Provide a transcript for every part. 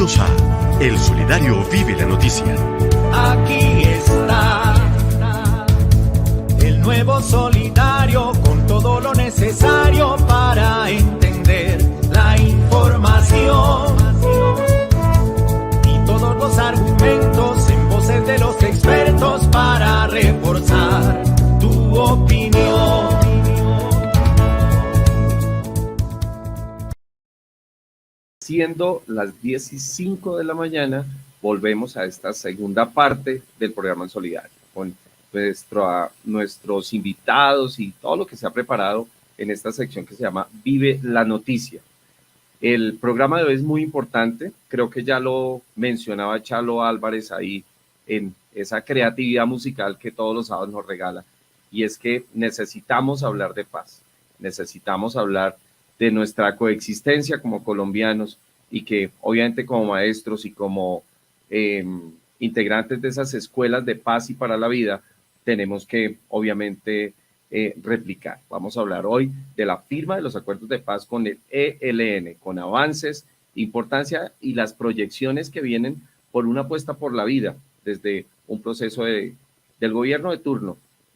Bienvenidos a El Solidario Vive la Noticia. Aquí está el nuevo Solidario con todo lo necesario para entender la información y todos los argumentos en voces de los expertos para reforzar tu opinión. Siendo las 10:05 de la mañana, volvemos a esta segunda parte del programa en Solidario, con nuestros invitados y todo lo que se ha preparado en esta sección que se llama Vive la Noticia. El programa de hoy es muy importante, creo que ya lo mencionaba Chalo Álvarez ahí en esa creatividad musical que todos los sábados nos regala, y es que necesitamos hablar de paz, necesitamos hablar de nuestra coexistencia como colombianos y que obviamente como maestros y como integrantes de esas escuelas de paz y para la vida tenemos que obviamente replicar. Vamos a hablar hoy de la firma de los acuerdos de paz con el ELN, con avances, importancia y las proyecciones que vienen por una apuesta por la vida desde un proceso del gobierno de turno,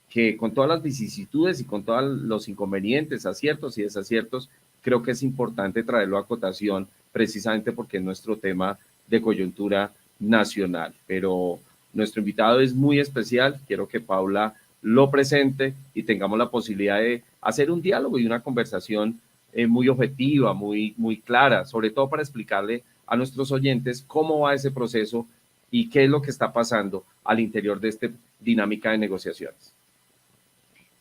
que con todas las vicisitudes y con todos los inconvenientes, aciertos y desaciertos, creo que es importante traerlo a cotación precisamente porque es nuestro tema de coyuntura nacional. Pero nuestro invitado es muy especial, quiero que Paula lo presente y tengamos la posibilidad de hacer un diálogo y una conversación muy objetiva, muy clara, sobre todo para explicarle a nuestros oyentes cómo va ese proceso y qué es lo que está pasando al interior de esta dinámica de negociaciones.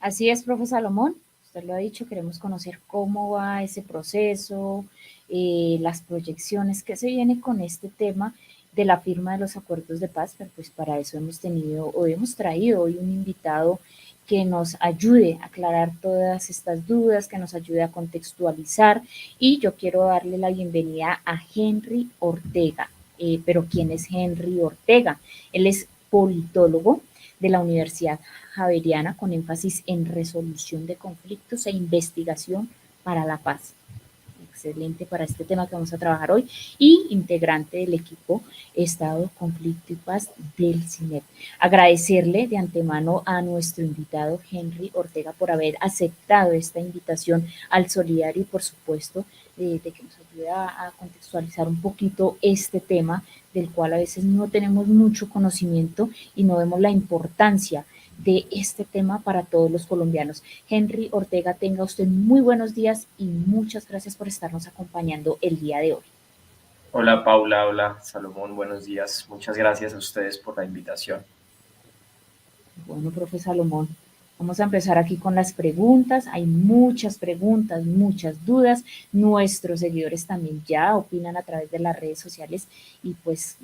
Así es, profe Salomón, usted lo ha dicho, queremos conocer cómo va ese proceso, las proyecciones que se viene con este tema de la firma de los acuerdos de paz, pero pues para eso hemos traído hoy un invitado que nos ayude a aclarar todas estas dudas, que nos ayude a contextualizar, y yo quiero darle la bienvenida a Henry Ortega. Pero ¿quién es Henry Ortega? Él es politólogo de la Universidad Javeriana con énfasis en resolución de conflictos e investigación para la paz. Excelente para este tema que vamos a trabajar hoy, y integrante del equipo Estado, Conflicto y Paz del CINEP. Agradecerle de antemano a nuestro invitado Henry Ortega por haber aceptado esta invitación al Solidario y por supuesto de que nos ayude a contextualizar un poquito este tema del cual a veces no tenemos mucho conocimiento y no vemos la importancia de este tema para todos los colombianos. Henry Ortega, tenga usted muy buenos días y muchas gracias por estarnos acompañando el día de hoy. Hola Paula, hola Salomón, buenos días. Muchas gracias a ustedes por la invitación. Bueno, profe Salomón, vamos a empezar aquí con las preguntas. Hay muchas preguntas, muchas dudas. Nuestros seguidores también ya opinan a través de las redes sociales y pues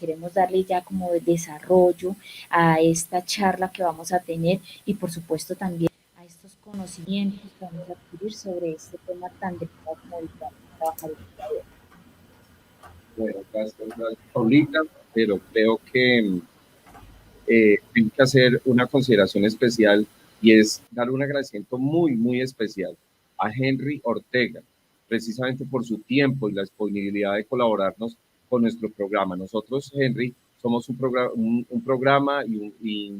queremos darle ya como de desarrollo a esta charla que vamos a tener y por supuesto también a estos conocimientos que vamos a adquirir sobre este tema tan delicado como el que vamos a trabajar el día de hoy. Bueno, gracias Paulita, pero creo que tengo que hacer una consideración especial y es dar un agradecimiento muy especial a Henry Ortega, precisamente por su tiempo y la disponibilidad de colaborarnos con nuestro programa. Nosotros, Henry, somos un programa y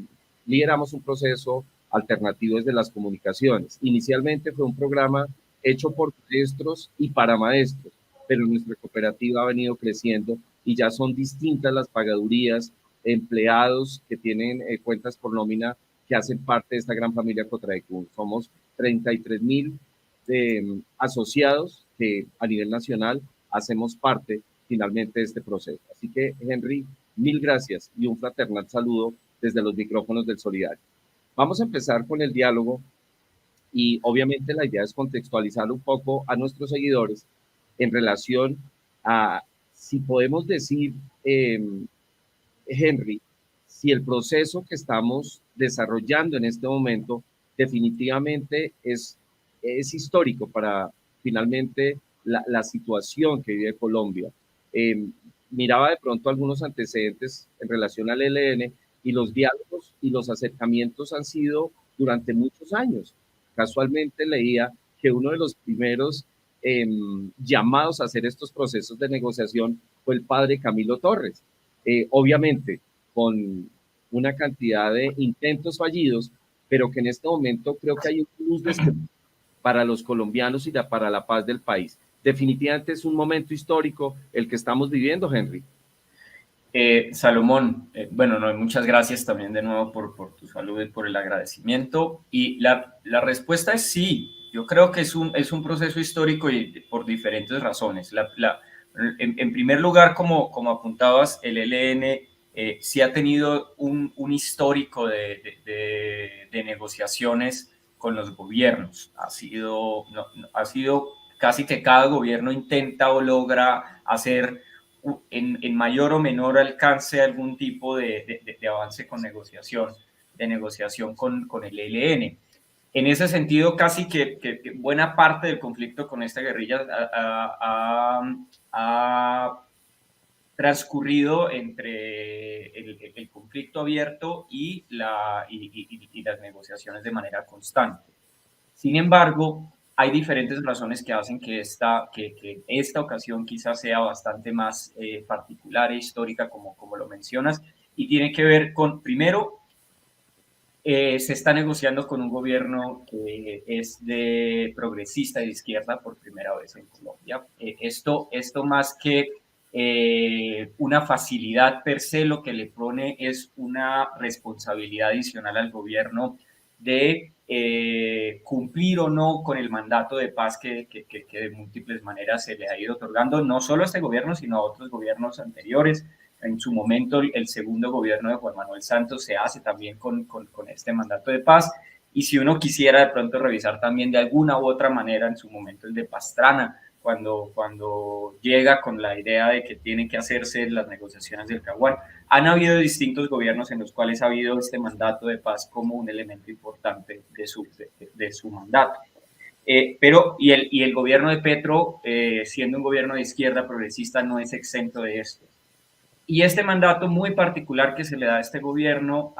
lideramos un proceso alternativo desde las comunicaciones. Inicialmente fue un programa hecho por maestros y para maestros, pero nuestra cooperativa ha venido creciendo y ya son distintas las pagadurías, empleados que tienen cuentas por nómina que hacen parte de esta gran familia Cotraecún. Somos 33,000 asociados que a nivel nacional hacemos parte finalmente de este proceso. Así que, Henry, mil gracias y un fraternal saludo desde los micrófonos del Solidario. Vamos a empezar con el diálogo y obviamente la idea es contextualizar un poco a nuestros seguidores en relación a si podemos decir Henry, si el proceso que estamos desarrollando en este momento definitivamente es histórico para finalmente la situación que vive Colombia. Miraba de pronto algunos antecedentes en relación al ELN y los diálogos y los acercamientos han sido durante muchos años. Casualmente leía que uno de los primeros llamados a hacer estos procesos de negociación fue el padre Camilo Torres. Obviamente, con una cantidad de intentos fallidos, pero que en este momento creo que hay un luz de esperanza para los colombianos y para la paz del país. Definitivamente es un momento histórico el que estamos viviendo, Henry. Salomón, bueno, no, muchas gracias también de nuevo por tu salud y por el agradecimiento. Y la respuesta es sí. Yo creo que es un proceso histórico y por diferentes razones. En primer lugar, como apuntabas, el ELN sí ha tenido un histórico de negociaciones con los gobiernos. Ha sido casi que cada gobierno intenta o logra hacer en mayor o menor alcance algún tipo de avance con negociación con el ELN. En ese sentido, casi que buena parte del conflicto con esta guerrilla ha transcurrido entre el conflicto abierto y las negociaciones de manera constante. Sin embargo, hay diferentes razones que hacen que esta ocasión quizás sea bastante más particular e histórica, como lo mencionas, y tiene que ver con, primero, se está negociando con un gobierno que es de progresista y de izquierda por primera vez en Colombia. Esto más que una facilidad per se, lo que le pone es una responsabilidad adicional al gobierno de cumplir o no con el mandato de paz que de múltiples maneras se le ha ido otorgando, no solo a este gobierno, sino a otros gobiernos anteriores. En su momento, el segundo gobierno de Juan Manuel Santos se hace también con este mandato de paz. Y si uno quisiera de pronto revisar también de alguna u otra manera, en su momento el de Pastrana, cuando llega con la idea de que tienen que hacerse las negociaciones del Caguán. Han habido distintos gobiernos en los cuales ha habido este mandato de paz como un elemento importante de su mandato. Pero el gobierno de Petro, siendo un gobierno de izquierda progresista, no es exento de esto. Y este mandato muy particular que se le da a este gobierno,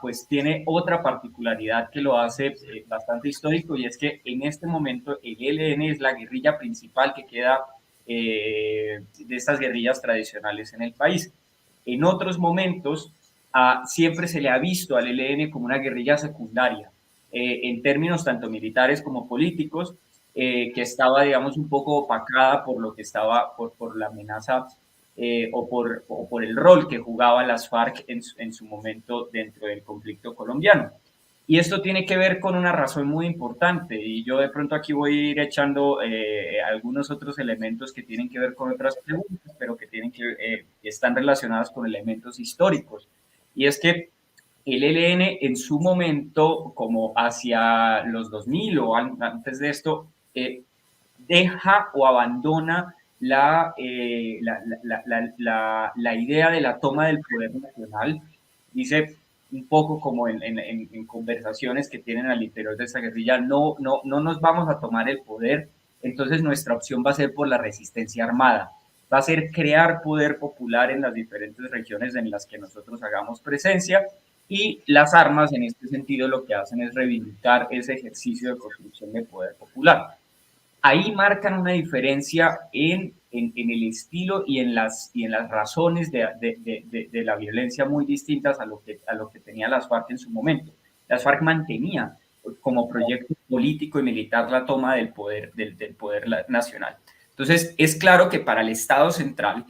pues tiene otra particularidad que lo hace bastante histórico, y es que en este momento el ELN es la guerrilla principal que queda de estas guerrillas tradicionales en el país. En otros momentos siempre se le ha visto al ELN como una guerrilla secundaria, en términos tanto militares como políticos, que estaba, digamos, un poco opacada por lo que estaba, por la amenaza o por el rol que jugaban las FARC en su momento dentro del conflicto colombiano. Y esto tiene que ver con una razón muy importante, y yo de pronto aquí voy a ir echando algunos otros elementos que tienen que ver con otras preguntas, pero que están relacionadas con elementos históricos. Y es que el ELN en su momento, como hacia los 2000 o antes de esto, deja o abandona la idea de la toma del poder nacional. Dice un poco como en conversaciones que tienen al interior de esa guerrilla, no nos vamos a tomar el poder, entonces nuestra opción va a ser por la resistencia armada, va a ser crear poder popular en las diferentes regiones en las que nosotros hagamos presencia, y las armas en este sentido lo que hacen es reivindicar ese ejercicio de construcción de poder popular. Ahí marcan una diferencia en el estilo y en las razones de la violencia muy distintas a lo que tenía las FARC en su momento. Las FARC mantenía como proyecto político y militar la toma del poder nacional. Entonces, es claro que para el Estado central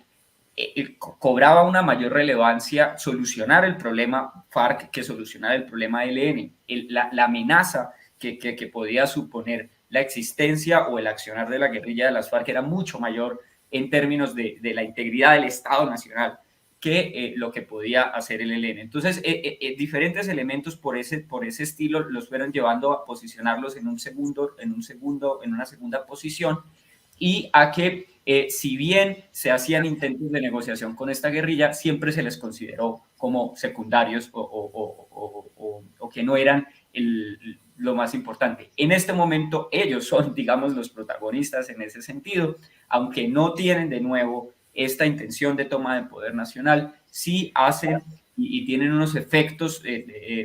cobraba una mayor relevancia solucionar el problema FARC que solucionar el problema ELN. La amenaza que podía suponer la existencia o el accionar de la guerrilla de las FARC era mucho mayor en términos de la integridad del Estado Nacional que lo que podía hacer el ELN. Entonces, diferentes elementos por ese estilo los fueron llevando a posicionarlos en una segunda posición, y a que si bien se hacían intentos de negociación con esta guerrilla, siempre se les consideró como secundarios o que no eran lo más importante. En este momento ellos son, digamos, los protagonistas en ese sentido, aunque no tienen de nuevo esta intención de toma de poder nacional, sí hacen y tienen unos efectos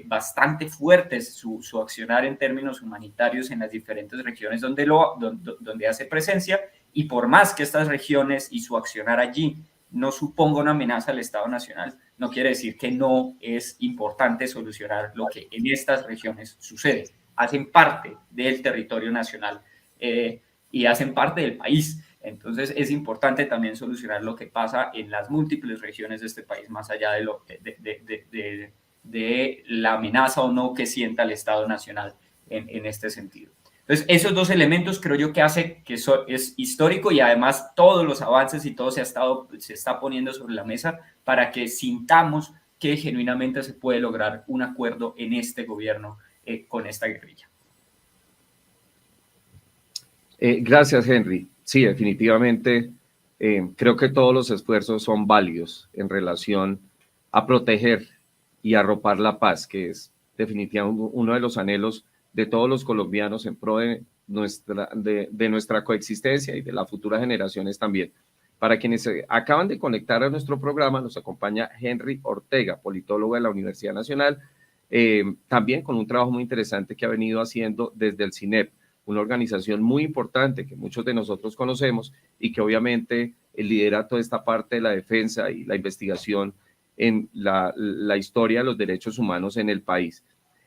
bastante fuertes su accionar en términos humanitarios en las diferentes regiones donde hace presencia, y por más que estas regiones y su accionar allí no suponga una amenaza al Estado Nacional, no quiere decir que no es importante solucionar lo que en estas regiones sucede. Hacen parte del territorio nacional y hacen parte del país. Entonces es importante también solucionar lo que pasa en las múltiples regiones de este país, más allá de la amenaza o no que sienta el Estado Nacional en este sentido. Entonces, esos dos elementos creo yo que hace que eso es histórico, y además todos los avances y todo se está poniendo sobre la mesa para que sintamos que genuinamente se puede lograr un acuerdo en este gobierno con esta guerrilla. Gracias, Henry. Sí, definitivamente creo que todos los esfuerzos son válidos en relación a proteger y arropar la paz, que es definitivamente uno de los anhelos de todos los colombianos en pro de nuestra coexistencia y de las futuras generaciones también. Para quienes acaban de conectar a nuestro programa, nos acompaña Henry Ortega, politólogo de la Universidad Nacional, también con un trabajo muy interesante que ha venido haciendo desde el CINEP, una organización muy importante que muchos de nosotros conocemos y que obviamente lidera toda esta parte de la defensa y la investigación en la historia de los derechos humanos en el país.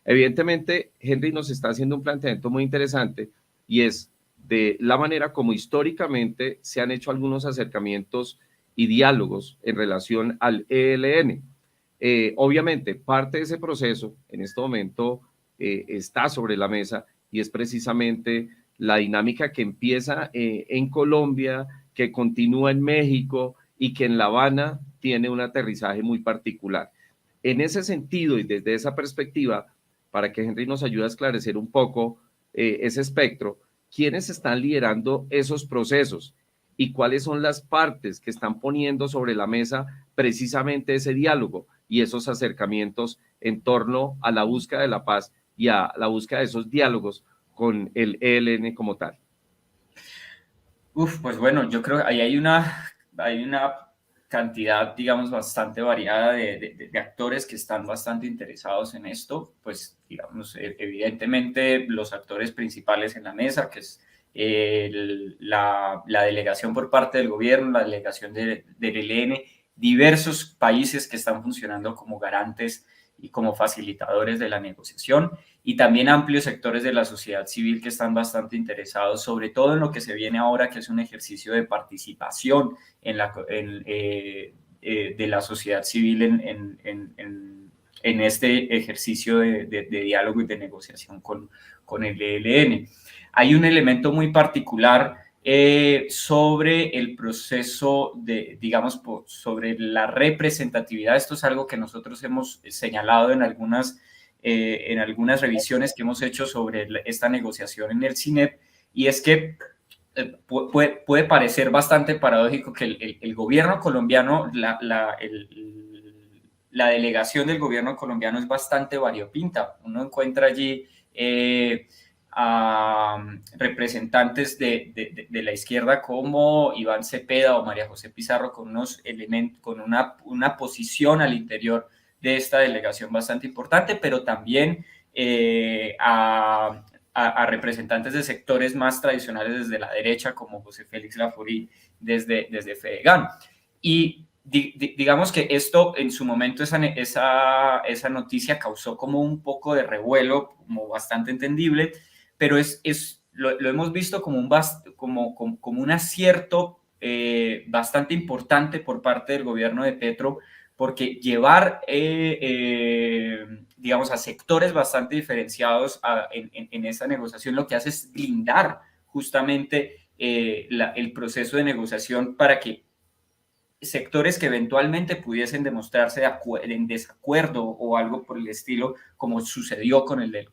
Evidentemente, Henry nos está haciendo un planteamiento muy interesante, y es de la manera como históricamente se han hecho algunos acercamientos y diálogos en relación al ELN. Obviamente, parte de ese proceso en este momento está sobre la mesa, y es precisamente la dinámica que empieza en Colombia, que continúa en México y que en La Habana tiene un aterrizaje muy particular. En ese sentido y desde esa perspectiva, para que Henry nos ayude a esclarecer un poco ese espectro, ¿quiénes están liderando esos procesos y cuáles son las partes que están poniendo sobre la mesa precisamente ese diálogo y esos acercamientos en torno a la búsqueda de la paz y a la búsqueda de esos diálogos con el ELN como tal? Pues bueno, yo creo que ahí hay una cantidad, digamos, bastante variada de actores que están bastante interesados en esto. Pues, digamos, evidentemente los actores principales en la mesa, que es la delegación por parte del gobierno, la delegación del ELN, diversos países que están funcionando como garantes y como facilitadores de la negociación, y también amplios sectores de la sociedad civil que están bastante interesados, sobre todo en lo que se viene ahora, que es un ejercicio de participación de la sociedad civil en este ejercicio de diálogo y de negociación con el ELN. Hay un elemento muy particular sobre el proceso sobre la representatividad. Esto es algo que nosotros hemos señalado en algunas revisiones que hemos hecho sobre esta negociación en el CINEP, y es que puede parecer bastante paradójico que el gobierno colombiano, la delegación del gobierno colombiano es bastante variopinta. Uno encuentra allí a representantes de la izquierda como Iván Cepeda o María José Pizarro, con unos elementos, con una posición al interior de esta delegación bastante importante, pero también a representantes de sectores más tradicionales desde la derecha, como José Félix Laforí desde Fedegan. Y digamos que esto en su momento, esa noticia causó como un poco de revuelo, como bastante entendible, pero lo hemos visto como un acierto bastante importante por parte del gobierno de Petro, porque llevar, digamos, a sectores bastante diferenciados en esa negociación lo que hace es blindar justamente el proceso de negociación para que sectores que eventualmente pudiesen demostrarse en desacuerdo o algo por el estilo, como sucedió con el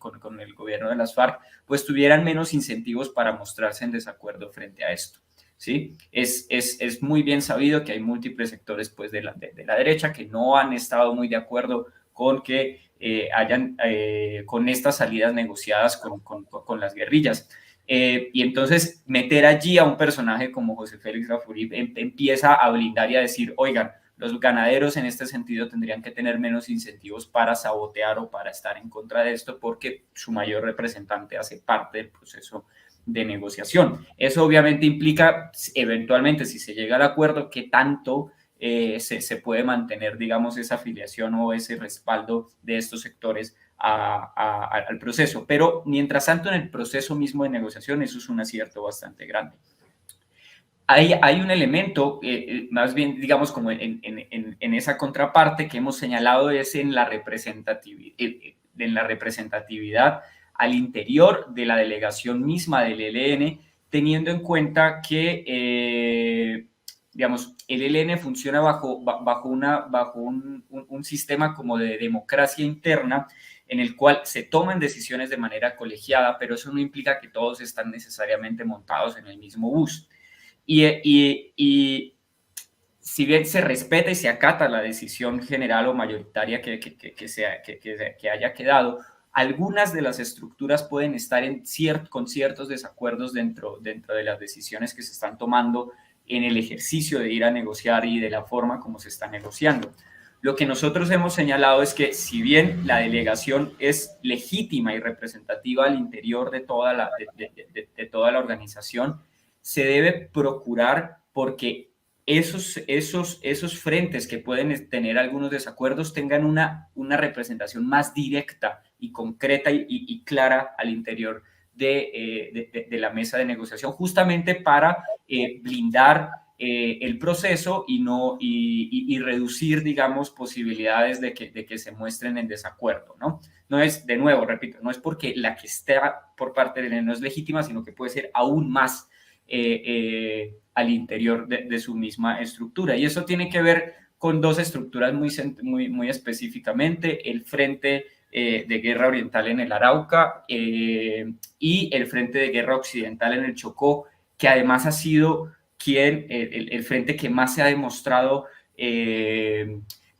gobierno de las FARC, pues tuvieran menos incentivos para mostrarse en desacuerdo frente a esto. ¿Sí? Es muy bien sabido que hay múltiples sectores pues, de la derecha que no han estado muy de acuerdo con que con estas salidas negociadas con las guerrillas. Y entonces meter allí a un personaje como José Félix Laforí empieza a blindar y a decir, oigan, Los ganaderos en este sentido tendrían que tener menos incentivos para sabotear o para estar en contra de esto porque su mayor representante hace parte del proceso de negociación. Eso obviamente implica, eventualmente, si se llega al acuerdo, que tanto se puede mantener, digamos, esa afiliación o ese respaldo de estos sectores al proceso. Pero mientras tanto, en el proceso mismo de negociación, eso es un acierto bastante grande. Hay un elemento, más bien, digamos, como en esa contraparte que hemos señalado, es en la representatividad al interior de la delegación misma del ELN, teniendo en cuenta que, digamos, el ELN funciona bajo un sistema como de democracia interna, en el cual se toman decisiones de manera colegiada, pero eso no implica que todos están necesariamente montados en el mismo bus. Y si bien se respeta y se acata la decisión general o mayoritaria que haya quedado, algunas de las estructuras pueden estar con ciertos desacuerdos dentro de las decisiones que se están tomando en el ejercicio de ir a negociar y de la forma como se está negociando. Lo que nosotros hemos señalado es que si bien la delegación es legítima y representativa al interior de toda la organización, se debe procurar porque esos frentes que pueden tener algunos desacuerdos tengan una representación más directa y concreta y clara al interior de la mesa de negociación, justamente para blindar el proceso y reducir, digamos, posibilidades de que se muestren en desacuerdo, ¿no? No es, de nuevo, repito, no es porque la que está por parte de él no es legítima, sino que puede ser aún más al interior de su misma estructura. Y eso tiene que ver con dos estructuras muy específicamente, el Frente de Guerra Oriental en el Arauca y el Frente de Guerra Occidental en el Chocó, que además ha sido el frente que más se ha demostrado,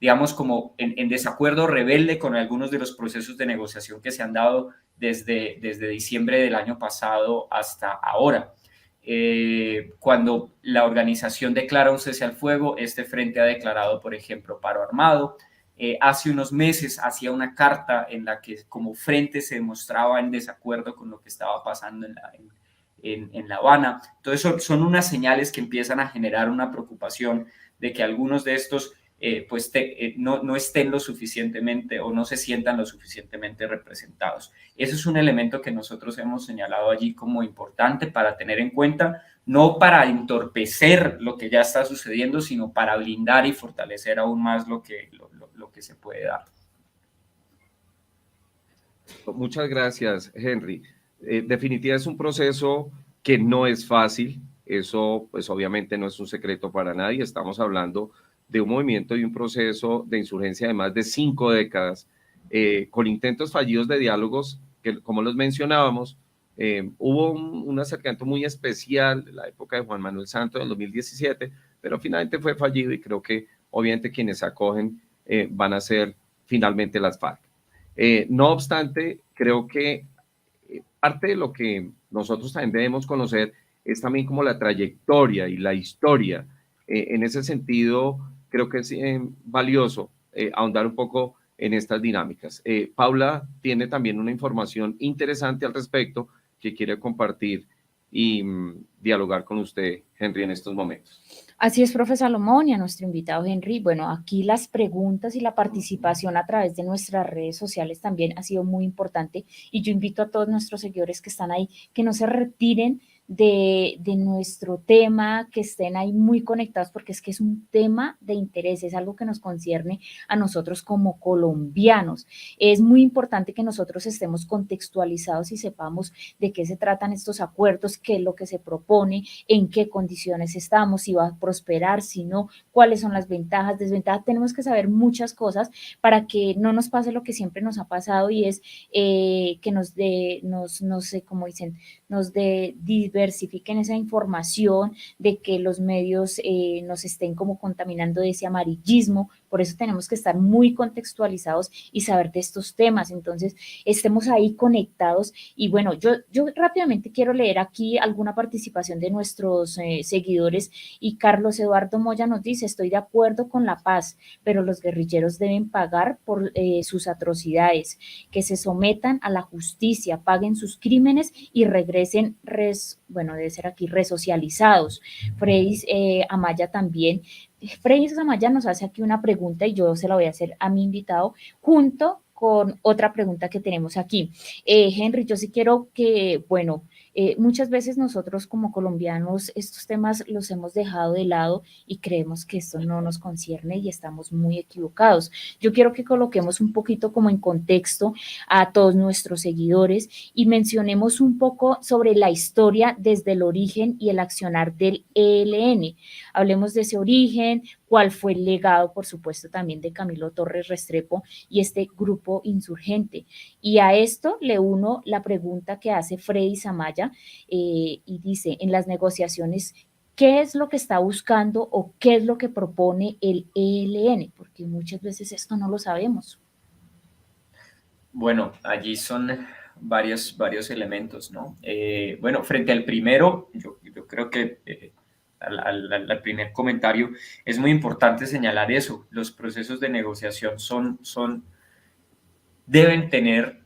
digamos, como en desacuerdo rebelde con algunos de los procesos de negociación que se han dado desde diciembre del año pasado hasta ahora. Cuando la organización declara un cese al fuego, este frente ha declarado, por ejemplo, paro armado. Hace unos meses hacía una carta en la que como frente se demostraba en desacuerdo con lo que estaba pasando en La Habana. Entonces son unas señales que empiezan a generar una preocupación de que algunos de estos no estén lo suficientemente o no se sientan lo suficientemente representados. Ese es un elemento que nosotros hemos señalado allí como importante para tener en cuenta, no para entorpecer lo que ya está sucediendo, sino para blindar y fortalecer aún más lo que se puede dar. Muchas gracias, Henry. Definitivamente es un proceso que no es fácil, eso pues obviamente no es un secreto para nadie, estamos hablando de un movimiento y un proceso de insurgencia de más de 5 décadas, con intentos fallidos de diálogos, que como los mencionábamos, hubo un acercamiento muy especial en la época de Juan Manuel Santos en 2017, pero finalmente fue fallido y creo que obviamente quienes se acogen van a ser finalmente las FARC. No obstante, creo que parte de lo que nosotros también debemos conocer es también como la trayectoria y la historia. En ese sentido, creo que es valioso ahondar un poco en estas dinámicas. Paula tiene también una información interesante al respecto que quiere compartir y dialogar con usted, Henry, en estos momentos. Así es, profe Salomón, y a nuestro invitado Henry. Bueno, aquí las preguntas y la participación a través de nuestras redes sociales también ha sido muy importante, y yo invito a todos nuestros seguidores que están ahí que no se retiren de nuestro tema, que estén ahí muy conectados, porque es que es un tema de interés, es algo que nos concierne a nosotros como colombianos. Es muy importante que nosotros estemos contextualizados y sepamos de qué se tratan estos acuerdos, qué es lo que se propone, en qué condiciones estamos, si va a prosperar, si no, cuáles son las ventajas, desventajas. Tenemos que saber muchas cosas para que no nos pase lo que siempre nos ha pasado, y es que nos diversifiquen esa información, de que los medios nos estén como contaminando de ese amarillismo, Por eso tenemos que estar muy contextualizados y saber de estos temas. Entonces, estemos ahí conectados. Y bueno, yo rápidamente quiero leer aquí alguna participación de nuestros seguidores. Y Carlos Eduardo Moya nos dice: estoy de acuerdo con la paz, pero los guerrilleros deben pagar por sus atrocidades, que se sometan a la justicia, paguen sus crímenes y regresen, debe ser aquí, resocializados. Freddy Amaya también. Freddy Amaya nos hace aquí una pregunta y yo se la voy a hacer a mi invitado junto con otra pregunta que tenemos aquí. Henry, yo sí quiero que, bueno, muchas veces nosotros como colombianos estos temas los hemos dejado de lado y creemos que esto no nos concierne y estamos muy equivocados. Yo quiero que coloquemos un poquito como en contexto a todos nuestros seguidores y mencionemos un poco sobre la historia desde el origen y el accionar del ELN. Hablemos de ese origen, cuál fue el legado, por supuesto, también de Camilo Torres Restrepo y este grupo insurgente. Y a esto le uno la pregunta que hace Freddy Amaya y dice: en las negociaciones, ¿qué es lo que está buscando o qué es lo que propone el ELN? Porque muchas veces esto no lo sabemos. Bueno, allí son varios elementos, ¿no? Bueno, frente al primero, yo creo que al primer comentario, es muy importante señalar eso. Los procesos de negociación deben tener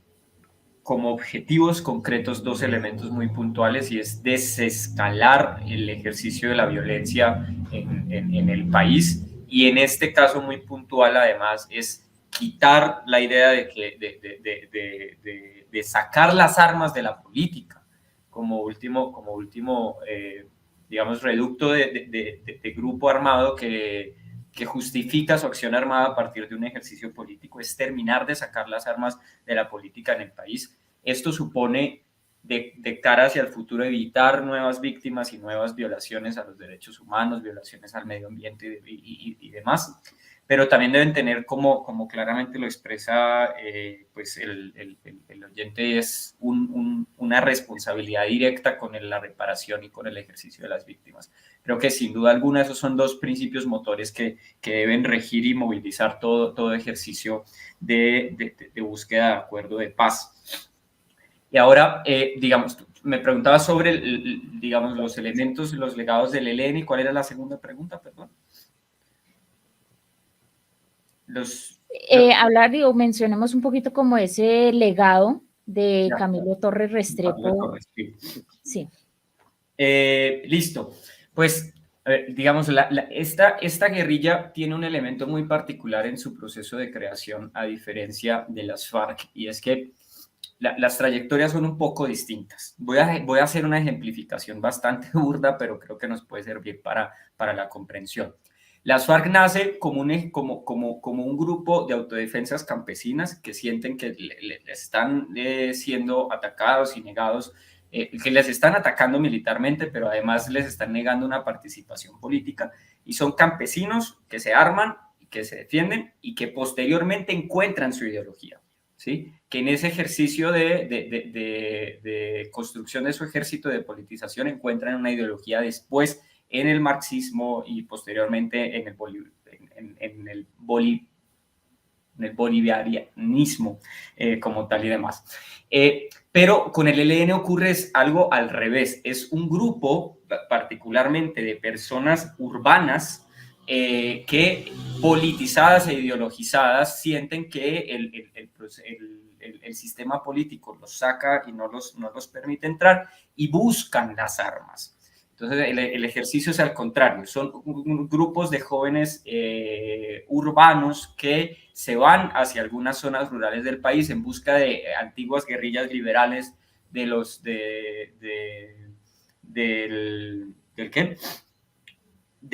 como objetivos concretos dos elementos muy puntuales, y es desescalar el ejercicio de la violencia en el país, y en este caso muy puntual además es quitar la idea de sacar las armas de la política como último digamos, reducto de grupo armado que justifica su acción armada a partir de un ejercicio político. Es terminar de sacar las armas de la política en el país. Esto supone, de cara hacia el futuro, evitar nuevas víctimas y nuevas violaciones a los derechos humanos, violaciones al medio ambiente y demás. Pero también deben tener, como claramente lo expresa pues el oyente, es una responsabilidad directa con la reparación y con el ejercicio de las víctimas. Creo que sin duda alguna esos son dos principios motores que deben regir y movilizar todo ejercicio de búsqueda de acuerdo de paz. Y ahora, digamos, me preguntaba sobre, digamos, los elementos, los legados del ELN. ¿Cuál era la segunda pregunta, perdón? Hablar, digo, mencionemos un poquito como ese legado de Camilo Torres Restrepo. Sí. Listo. Pues, digamos, esta guerrilla tiene un elemento muy particular en su proceso de creación, a diferencia de las FARC, y es que las trayectorias son un poco distintas. Voy a hacer una ejemplificación bastante burda, pero creo que nos puede servir para la comprensión. Las FARC nace como un grupo de autodefensas campesinas que sienten que les están siendo atacados y negados, que les están atacando militarmente, pero además les están negando una participación política, y son campesinos que se arman, que se defienden y que posteriormente encuentran su ideología, ¿sí? Que en ese ejercicio de construcción de su ejército, de politización, encuentran una ideología después en el marxismo y posteriormente en el bolivarianismo como tal y demás. Pero con el ELN ocurre algo al revés. Es un grupo particularmente de personas urbanas que, politizadas e ideologizadas, sienten que el sistema político los saca y no los permite entrar, y buscan las armas. Entonces, el ejercicio es al contrario. Son grupos de jóvenes urbanos que se van hacia algunas zonas rurales del país en busca de antiguas guerrillas liberales de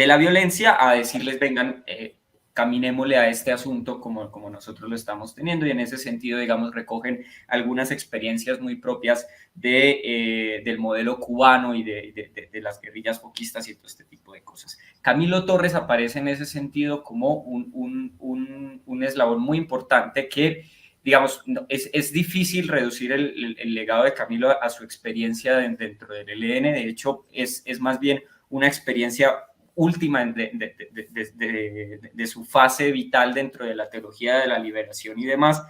la violencia, a decirles: vengan, caminémosle a este asunto como nosotros lo estamos teniendo. Y en ese sentido, digamos, recogen algunas experiencias muy propias del modelo cubano y de las guerrillas foquistas y todo este tipo de cosas. Camilo Torres aparece en ese sentido como un eslabón muy importante que, digamos, es difícil reducir el legado de Camilo a su experiencia dentro del ELN. De hecho, es más bien una experiencia última de su fase vital dentro de la teología de la liberación y demás,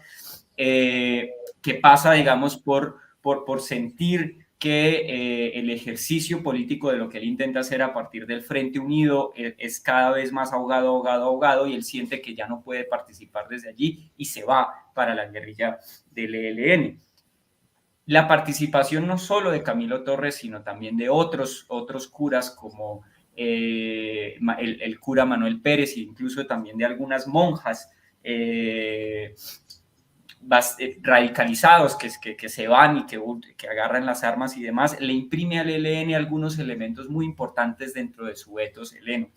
que pasa, digamos, por sentir que el ejercicio político de lo que él intenta hacer a partir del Frente Unido es cada vez más ahogado, y él siente que ya no puede participar desde allí y se va para la guerrilla del ELN. La participación no solo de Camilo Torres, sino también de otros curas como el cura Manuel Pérez, e incluso también de algunas monjas radicalizados que se van y que agarran las armas y demás, le imprime al ELN algunos elementos muy importantes dentro de su ethos heleno.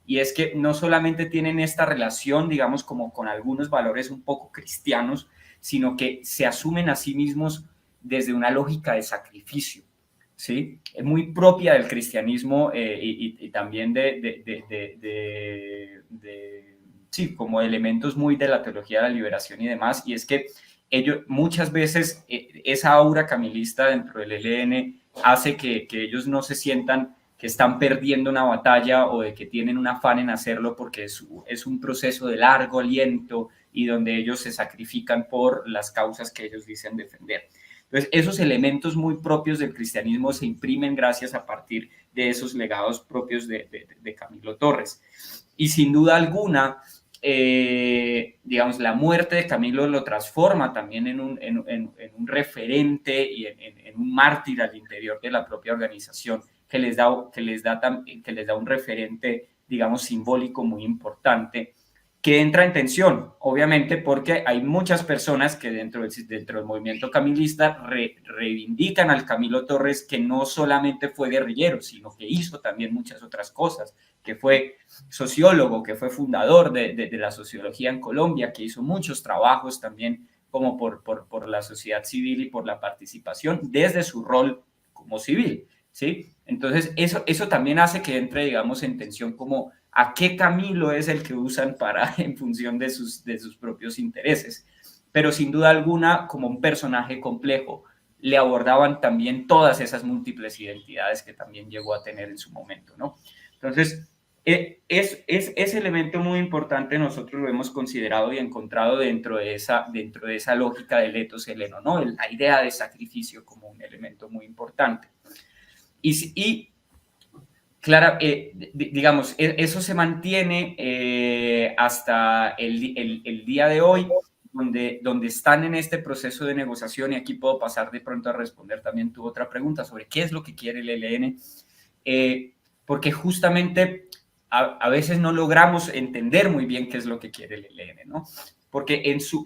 Y es que no solamente tienen esta relación, digamos, como con algunos valores un poco cristianos, sino que se asumen a sí mismos desde una lógica de sacrificio, ¿sí? Es muy propia del cristianismo y también sí, como elementos muy de la teología de la liberación y demás, y es que ellos muchas veces esa aura camilista dentro del ELN hace que ellos no se sientan que están perdiendo una batalla o de que tienen un afán en hacerlo, porque es un proceso de largo aliento y donde ellos se sacrifican por las causas que ellos dicen defender. Entonces, esos elementos muy propios del cristianismo se imprimen gracias a partir de esos legados propios de Camilo Torres. Y sin duda alguna, digamos, la muerte de Camilo lo transforma también en un referente y en un mártir al interior de la propia organización, que les da un referente, digamos, simbólico muy importante, que entra en tensión, obviamente, porque hay muchas personas que dentro del movimiento camilista reivindican al Camilo Torres, que no solamente fue guerrillero, sino que hizo también muchas otras cosas, que fue sociólogo, que fue fundador de la sociología en Colombia, que hizo muchos trabajos también como por la sociedad civil y por la participación desde su rol como civil, ¿sí? Entonces, eso también hace que entre, digamos, en tensión como a qué Camilo es el que usan en función de sus propios intereses. Pero sin duda alguna, como un personaje complejo, le abordaban también todas esas múltiples identidades que también llegó a tener en su momento, ¿no? Entonces, ese elemento muy importante nosotros lo hemos considerado y encontrado dentro de esa lógica del ethos heleno, ¿no? La idea de sacrificio como un elemento muy importante. Y claro, digamos, eso se mantiene hasta el día de hoy, donde están en este proceso de negociación, y aquí puedo pasar de pronto a responder también tu otra pregunta sobre qué es lo que quiere el ELN, porque justamente a veces no logramos entender muy bien qué es lo que quiere el ELN, ¿no? Porque en su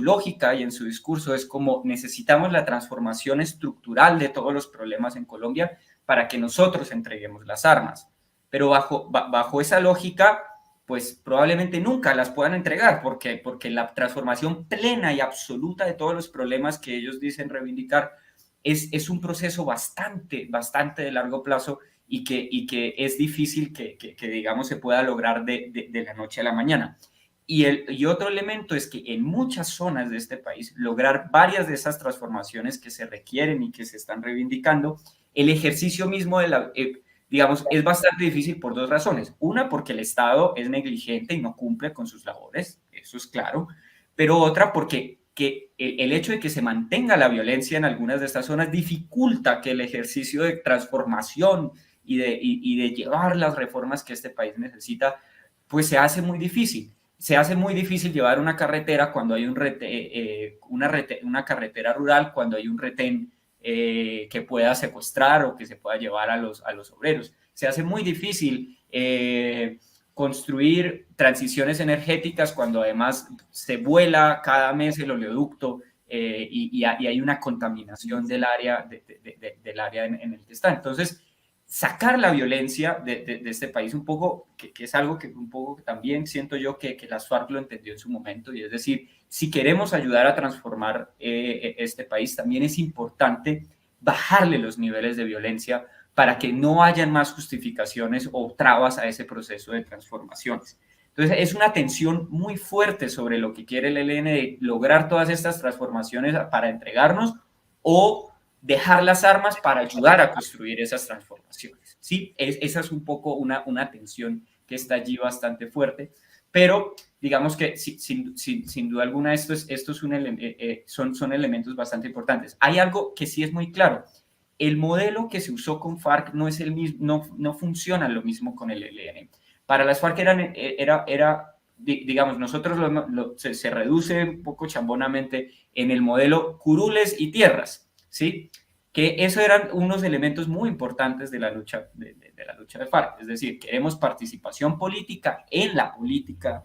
lógica y en su discurso es como necesitamos la transformación estructural de todos los problemas en Colombia para que nosotros entreguemos las armas. Pero bajo esa lógica, pues probablemente nunca las puedan entregar, porque la transformación plena y absoluta de todos los problemas que ellos dicen reivindicar es un proceso bastante de largo plazo y que es difícil que digamos, se pueda lograr de la noche a la mañana. Y otro elemento es que en muchas zonas de este país, lograr varias de esas transformaciones que se requieren y que se están reivindicando, el ejercicio mismo digamos, es bastante difícil por dos razones. Una, porque el Estado es negligente y no cumple con sus labores, eso es claro, pero otra, porque el hecho de que se mantenga la violencia en algunas de estas zonas dificulta que el ejercicio de transformación y de llevar las reformas que este país necesita, pues se hace muy difícil. Se hace muy difícil llevar una carretera cuando hay una carretera rural, cuando hay un retén que pueda secuestrar o que se pueda llevar a los obreros. Se hace muy difícil construir transiciones energéticas cuando además se vuela cada mes el oleoducto y hay una contaminación del área en el que está. Entonces, sacar la violencia de este país un poco, que es algo que un poco también siento yo que las FARC lo entendió en su momento, y es decir, si queremos ayudar a transformar este país, también es importante bajarle los niveles de violencia para que no hayan más justificaciones o trabas a ese proceso de transformaciones. Entonces, es una tensión muy fuerte sobre lo que quiere el ELN de lograr todas estas transformaciones para entregarnos o dejar las armas para ayudar a construir esas transformaciones. ¿sí? Esa es un poco una tensión que está allí bastante fuerte, pero digamos que sin duda alguna estos son elementos bastante importantes. Hay algo que sí es muy claro. El modelo que se usó con FARC no es el mismo, no funciona lo mismo con el ELN. Para las FARC digamos, nosotros se reduce un poco chambonamente en el modelo curules y tierras, ¿sí? Que esos eran unos elementos muy importantes de la lucha de FARC. Es decir, queremos participación política en la política,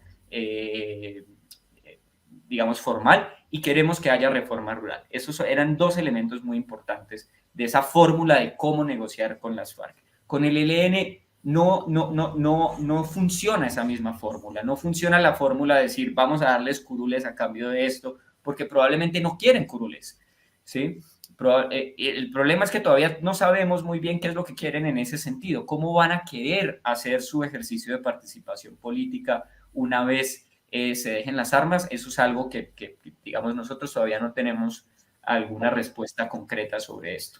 digamos, formal, y queremos que haya reforma rural. Esos eran dos elementos muy importantes de esa fórmula de cómo negociar con las FARC. Con el ELN no funciona esa misma fórmula, no funciona la fórmula de decir vamos a darles curules a cambio de esto, porque probablemente no quieren curules, ¿sí? El problema es que todavía no sabemos muy bien qué es lo que quieren en ese sentido, cómo van a querer hacer su ejercicio de participación política una vez se dejen las armas. Eso es algo que, digamos, nosotros todavía no tenemos alguna respuesta concreta sobre esto.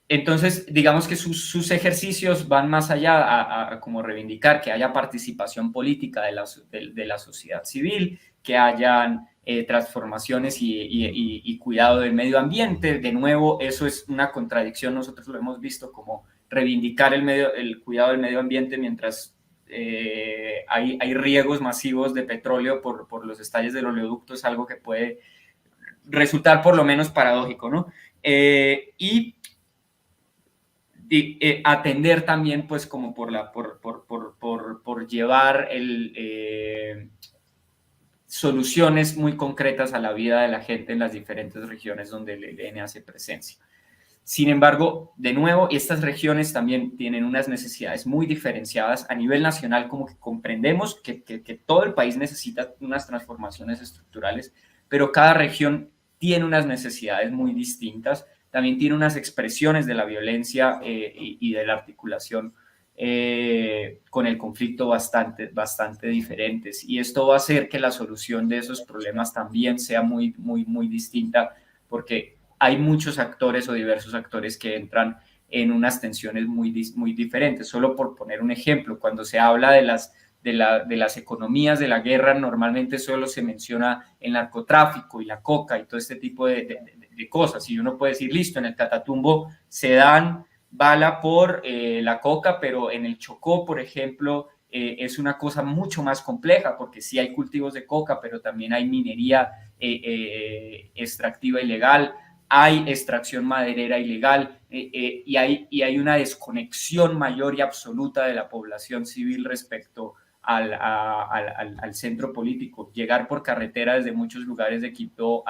Entonces, digamos que sus ejercicios van más allá a como reivindicar que haya participación política de la sociedad civil, que hayan transformaciones y cuidado del medio ambiente. De nuevo, eso es una contradicción. Nosotros lo hemos visto como reivindicar el cuidado del medio ambiente mientras hay riegos masivos de petróleo por los estalles del oleoducto. Es algo que puede resultar por lo menos paradójico, ¿no? Y atender también, pues, como por llevar soluciones muy concretas a la vida de la gente en las diferentes regiones donde el ELN hace presencia. Sin embargo, de nuevo, estas regiones también tienen unas necesidades muy diferenciadas. A nivel nacional, como que comprendemos que todo el país necesita unas transformaciones estructurales, pero cada región tiene unas necesidades muy distintas. También tiene unas expresiones de la violencia y de la articulación con el conflicto bastante diferentes. Y esto va a hacer que la solución de esos problemas también sea muy distinta, porque hay muchos actores o diversos actores que entran en unas tensiones muy diferentes. Solo por poner un ejemplo, cuando se habla de las economías de la guerra, normalmente solo se menciona el narcotráfico y la coca y todo este tipo de cosas. Y uno puede decir, listo, en el Catatumbo se dan bala por la coca, pero en el Chocó, por ejemplo, es una cosa mucho más compleja, porque sí hay cultivos de coca, pero también hay minería extractiva ilegal, hay extracción maderera ilegal y hay una desconexión mayor y absoluta de la población civil respecto al centro político. Llegar por carretera desde muchos lugares de Quibdó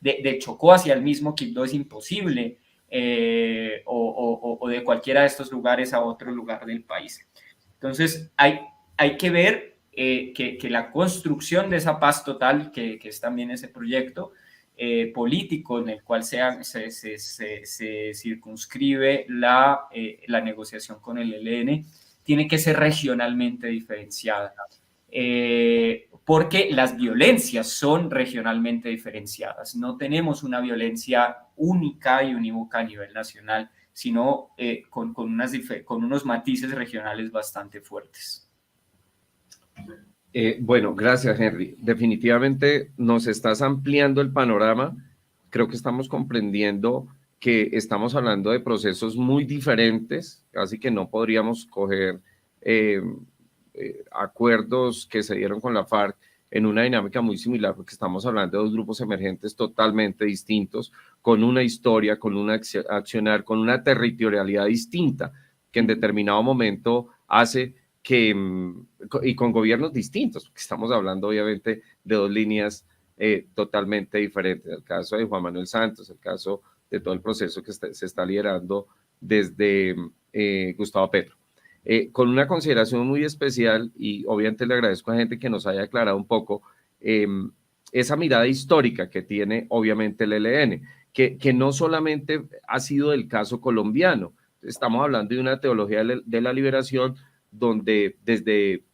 de Chocó hacia el mismo Quibdó es imposible, o de cualquiera de estos lugares a otro lugar del país. Entonces hay que ver que la construcción de esa paz total, que es también ese proyecto político en el cual se circunscribe la negociación con el ELN, tiene que ser regionalmente diferenciada, porque las violencias son regionalmente diferenciadas. No tenemos una violencia única y unívoca a nivel nacional, sino con unos matices regionales bastante fuertes. Bueno, gracias, Henry. Definitivamente nos estás ampliando el panorama. Creo que estamos comprendiendo que estamos hablando de procesos muy diferentes, así que no podríamos coger acuerdos que se dieron con la FARC en una dinámica muy similar, porque estamos hablando de dos grupos emergentes totalmente distintos, con una historia, con un accionar, con una territorialidad distinta, que en determinado momento hace y con gobiernos distintos, porque estamos hablando obviamente de dos líneas totalmente diferentes. El caso de Juan Manuel Santos, el caso de todo el proceso que se está liderando desde Gustavo Petro. Con una consideración muy especial, y obviamente le agradezco a gente que nos haya aclarado un poco esa mirada histórica que tiene obviamente el ELN, que no solamente ha sido el caso colombiano. Estamos hablando de una teología de la liberación donde desde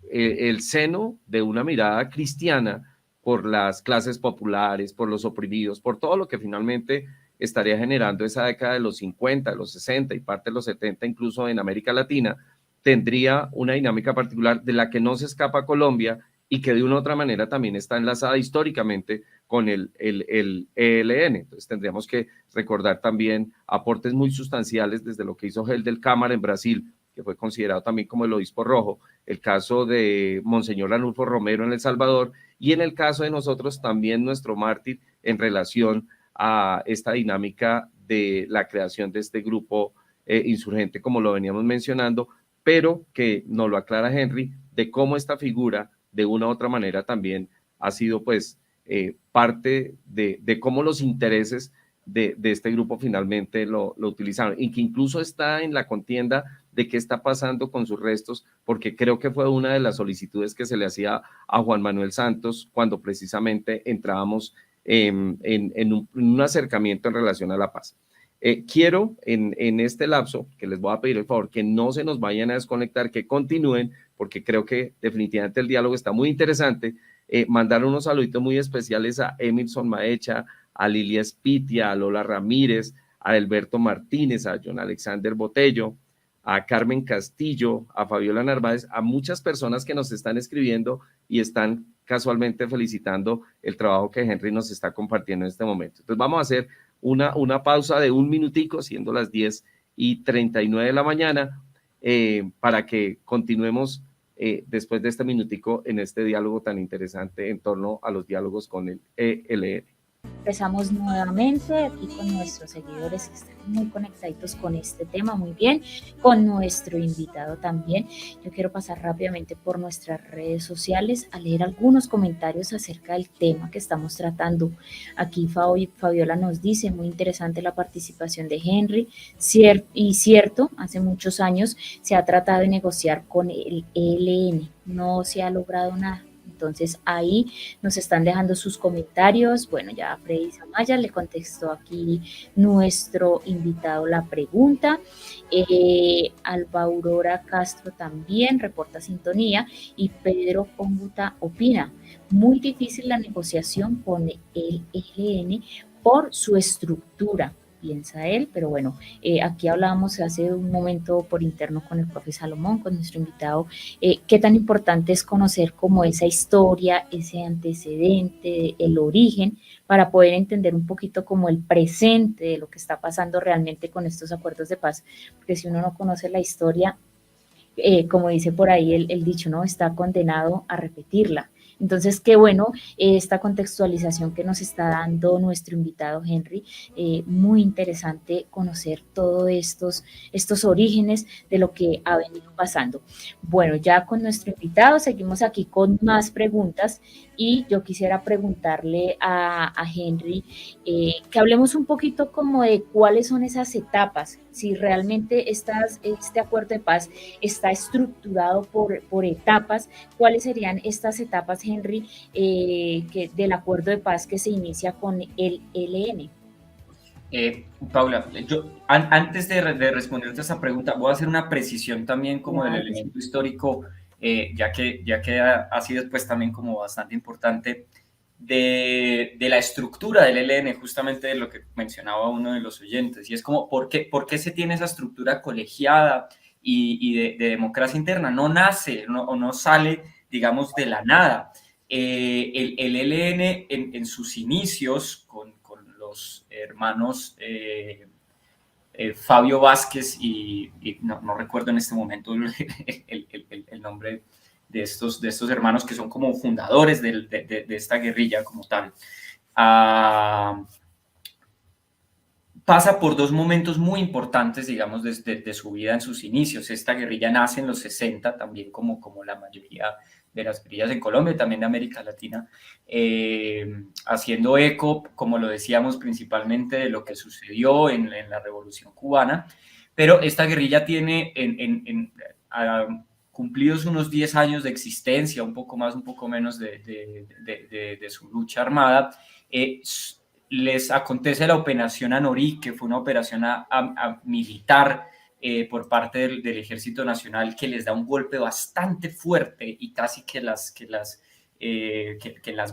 el seno de una mirada cristiana por las clases populares, por los oprimidos, por todo lo que finalmente estaría generando esa década de los 50, de los 60 y parte de los 70, incluso en América Latina, tendría una dinámica particular de la que no se escapa Colombia y que de una u otra manera también está enlazada históricamente con el ELN. Entonces tendríamos que recordar también aportes muy sustanciales desde lo que hizo Gel del Cámara en Brasil, que fue considerado también como el obispo rojo, el caso de Monseñor Arnulfo Romero en El Salvador, y en el caso de nosotros también nuestro mártir en relación a esta dinámica de la creación de este grupo insurgente, como lo veníamos mencionando, pero que nos lo aclara Henry, de cómo esta figura de una u otra manera también ha sido pues parte de cómo los intereses de este grupo finalmente lo utilizaron, y que incluso está en la contienda de qué está pasando con sus restos, porque creo que fue una de las solicitudes que se le hacía a Juan Manuel Santos cuando precisamente entrábamos en un acercamiento en relación a la paz. Quiero en este lapso, que les voy a pedir el favor, que no se nos vayan a desconectar, que continúen, porque creo que definitivamente el diálogo está muy interesante. Mandar unos saluditos muy especiales a Emerson Maecha, a Lilia Spitia, a Lola Ramírez, a Alberto Martínez, a John Alexander Botello, a Carmen Castillo, a Fabiola Narváez, a muchas personas que nos están escribiendo y están casualmente felicitando el trabajo que Henry nos está compartiendo en este momento. Entonces vamos a hacer una pausa de un minutico, siendo las 10:39 de la mañana, para que continuemos después de este minutico en este diálogo tan interesante en torno a los diálogos con el ELN. Empezamos nuevamente aquí con nuestros seguidores que están muy conectaditos con este tema, muy bien, con nuestro invitado también. Yo quiero pasar rápidamente por nuestras redes sociales a leer algunos comentarios acerca del tema que estamos tratando. Aquí Fabiola nos dice, muy interesante la participación de Henry, cierto, hace muchos años se ha tratado de negociar con el ELN, no se ha logrado nada. Entonces ahí nos están dejando sus comentarios. Bueno, ya Freddy Zamaya le contestó aquí nuestro invitado la pregunta. Alba Aurora Castro también reporta sintonía y Pedro Ponguta opina. Muy difícil la negociación con el ELN por su estructura, piensa él, pero bueno, aquí hablábamos hace un momento por interno con el profe Salomón, con nuestro invitado, qué tan importante es conocer como esa historia, ese antecedente, el origen, para poder entender un poquito como el presente de lo que está pasando realmente con estos acuerdos de paz, porque si uno no conoce la historia, como dice por ahí el dicho, ¿no? Está condenado a repetirla. Entonces, qué bueno esta contextualización que nos está dando nuestro invitado Henry, muy interesante conocer todos estos orígenes de lo que ha venido pasando. Bueno, ya con nuestro invitado seguimos aquí con más preguntas y yo quisiera preguntarle a Henry que hablemos un poquito como de cuáles son esas etapas, si realmente este acuerdo de paz está estructurado por etapas, cuáles serían estas etapas, Henry, del acuerdo de paz que se inicia con el ELN. Paula, yo antes de responderte a esa pregunta, voy a hacer una precisión también como del elemento histórico, ya que ha sido pues también como bastante importante de la estructura del ELN, justamente de lo que mencionaba uno de los oyentes, y es como, ¿por qué se tiene esa estructura colegiada y de democracia interna? No nace o no sale, digamos, de la nada. El ELN en sus inicios con los hermanos Fabio Vázquez y no recuerdo en este momento el nombre de estos hermanos que son como fundadores de esta guerrilla como tal. Pasa por dos momentos muy importantes, digamos, de su vida en sus inicios. Esta guerrilla nace en los 60, también como la mayoría de las guerrillas en Colombia y también de América Latina, haciendo eco, como lo decíamos, principalmente de lo que sucedió en la Revolución Cubana. Pero esta guerrilla tiene cumplidos unos 10 años de existencia, un poco más, un poco menos de su lucha armada, les acontece la operación Anorí, que fue una operación militar por parte del Ejército Nacional, que les da un golpe bastante fuerte y casi que las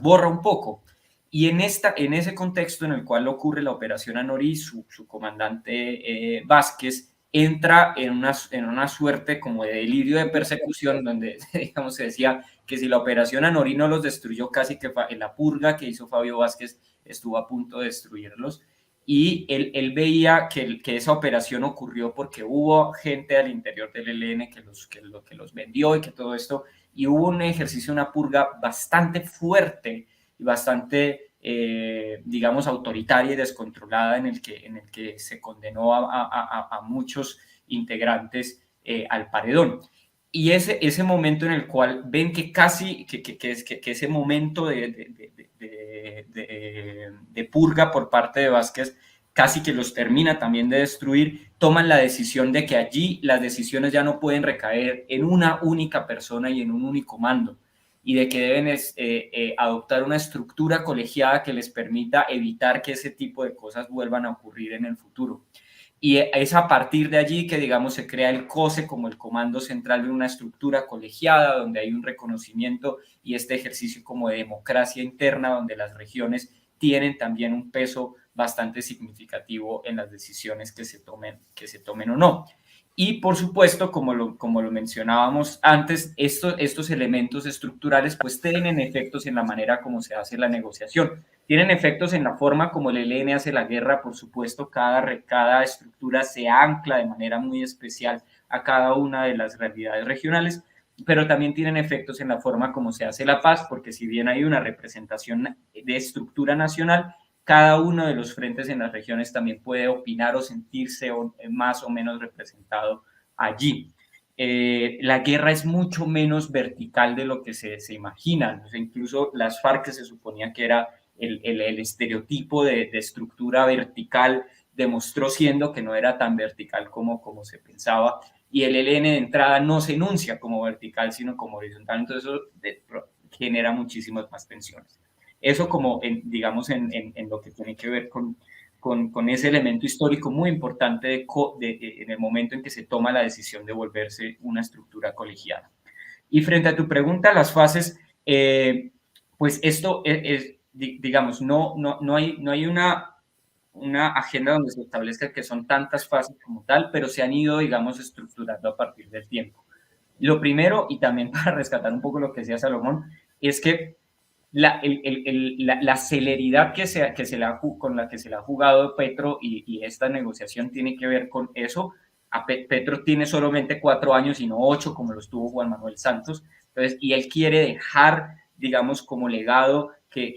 borra un poco. Y en ese contexto en el cual ocurre la operación Anorí, su comandante Vázquez entra en una suerte como de delirio de persecución, donde, digamos, se decía que si la operación Anorí no los destruyó, casi que en la purga que hizo Fabio Vázquez estuvo a punto de destruirlos. Y él veía que esa operación ocurrió porque hubo gente al interior del ELN que los vendió y que todo esto, y hubo un ejercicio, una purga bastante fuerte y bastante, digamos, autoritaria y descontrolada en el que se condenó a muchos integrantes al paredón. Y ese momento en el cual ven que casi, que ese momento de purga por parte de Vázquez casi que los termina también de destruir, toman la decisión de que allí las decisiones ya no pueden recaer en una única persona y en un único mando, y de que deben adoptar una estructura colegiada que les permita evitar que ese tipo de cosas vuelvan a ocurrir en el futuro. Y es a partir de allí que, digamos, se crea el COSE como el comando central de una estructura colegiada, donde hay un reconocimiento y este ejercicio como de democracia interna, donde las regiones tienen también un peso bastante significativo en las decisiones que se tomen o no. Y, por supuesto, como lo mencionábamos antes, estos elementos estructurales pues tienen efectos en la manera como se hace la negociación. Tienen efectos en la forma como el ELN hace la guerra, por supuesto, cada estructura se ancla de manera muy especial a cada una de las realidades regionales, pero también tienen efectos en la forma como se hace la paz, porque si bien hay una representación de estructura nacional, cada uno de los frentes en las regiones también puede opinar o sentirse más o menos representado allí. La guerra es mucho menos vertical de lo que se imagina. O sea, incluso las FARC, que se suponía que era el estereotipo de estructura vertical, demostró siendo que no era tan vertical como se pensaba, y el ELN de entrada no se enuncia como vertical, sino como horizontal, entonces eso genera muchísimas más tensiones. Eso como, digamos, en lo que tiene que ver con ese elemento histórico muy importante en el momento en que se toma la decisión de volverse una estructura colegiada. Y frente a tu pregunta, las fases, pues esto digamos, no hay una agenda donde se establezca que son tantas fases como tal, pero se han ido, digamos, estructurando a partir del tiempo. Lo primero, y también para rescatar un poco lo que decía Salomón, es que la celeridad con la que se le ha jugado Petro y esta negociación tiene que ver con eso. Petro tiene solamente 4 años y no 8 como los tuvo Juan Manuel Santos, entonces, y él quiere dejar, digamos, como legado que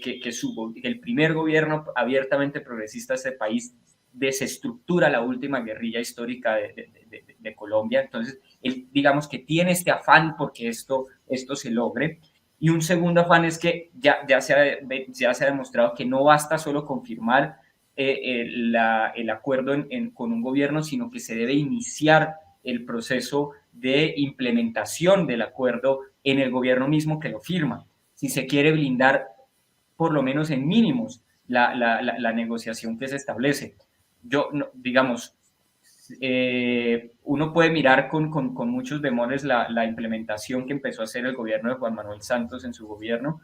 el primer gobierno abiertamente progresista de este país desestructura la última guerrilla histórica de Colombia. Entonces, él, digamos, que tiene este afán porque esto se logre. Y un segundo afán es que ya se ha demostrado que no basta solo confirmar el acuerdo con un gobierno, sino que se debe iniciar el proceso de implementación del acuerdo en el gobierno mismo que lo firma, si se quiere blindar por lo menos en mínimos la negociación que se establece. Digamos, uno puede mirar con muchos bemoles la implementación que empezó a hacer el gobierno de Juan Manuel Santos en su gobierno,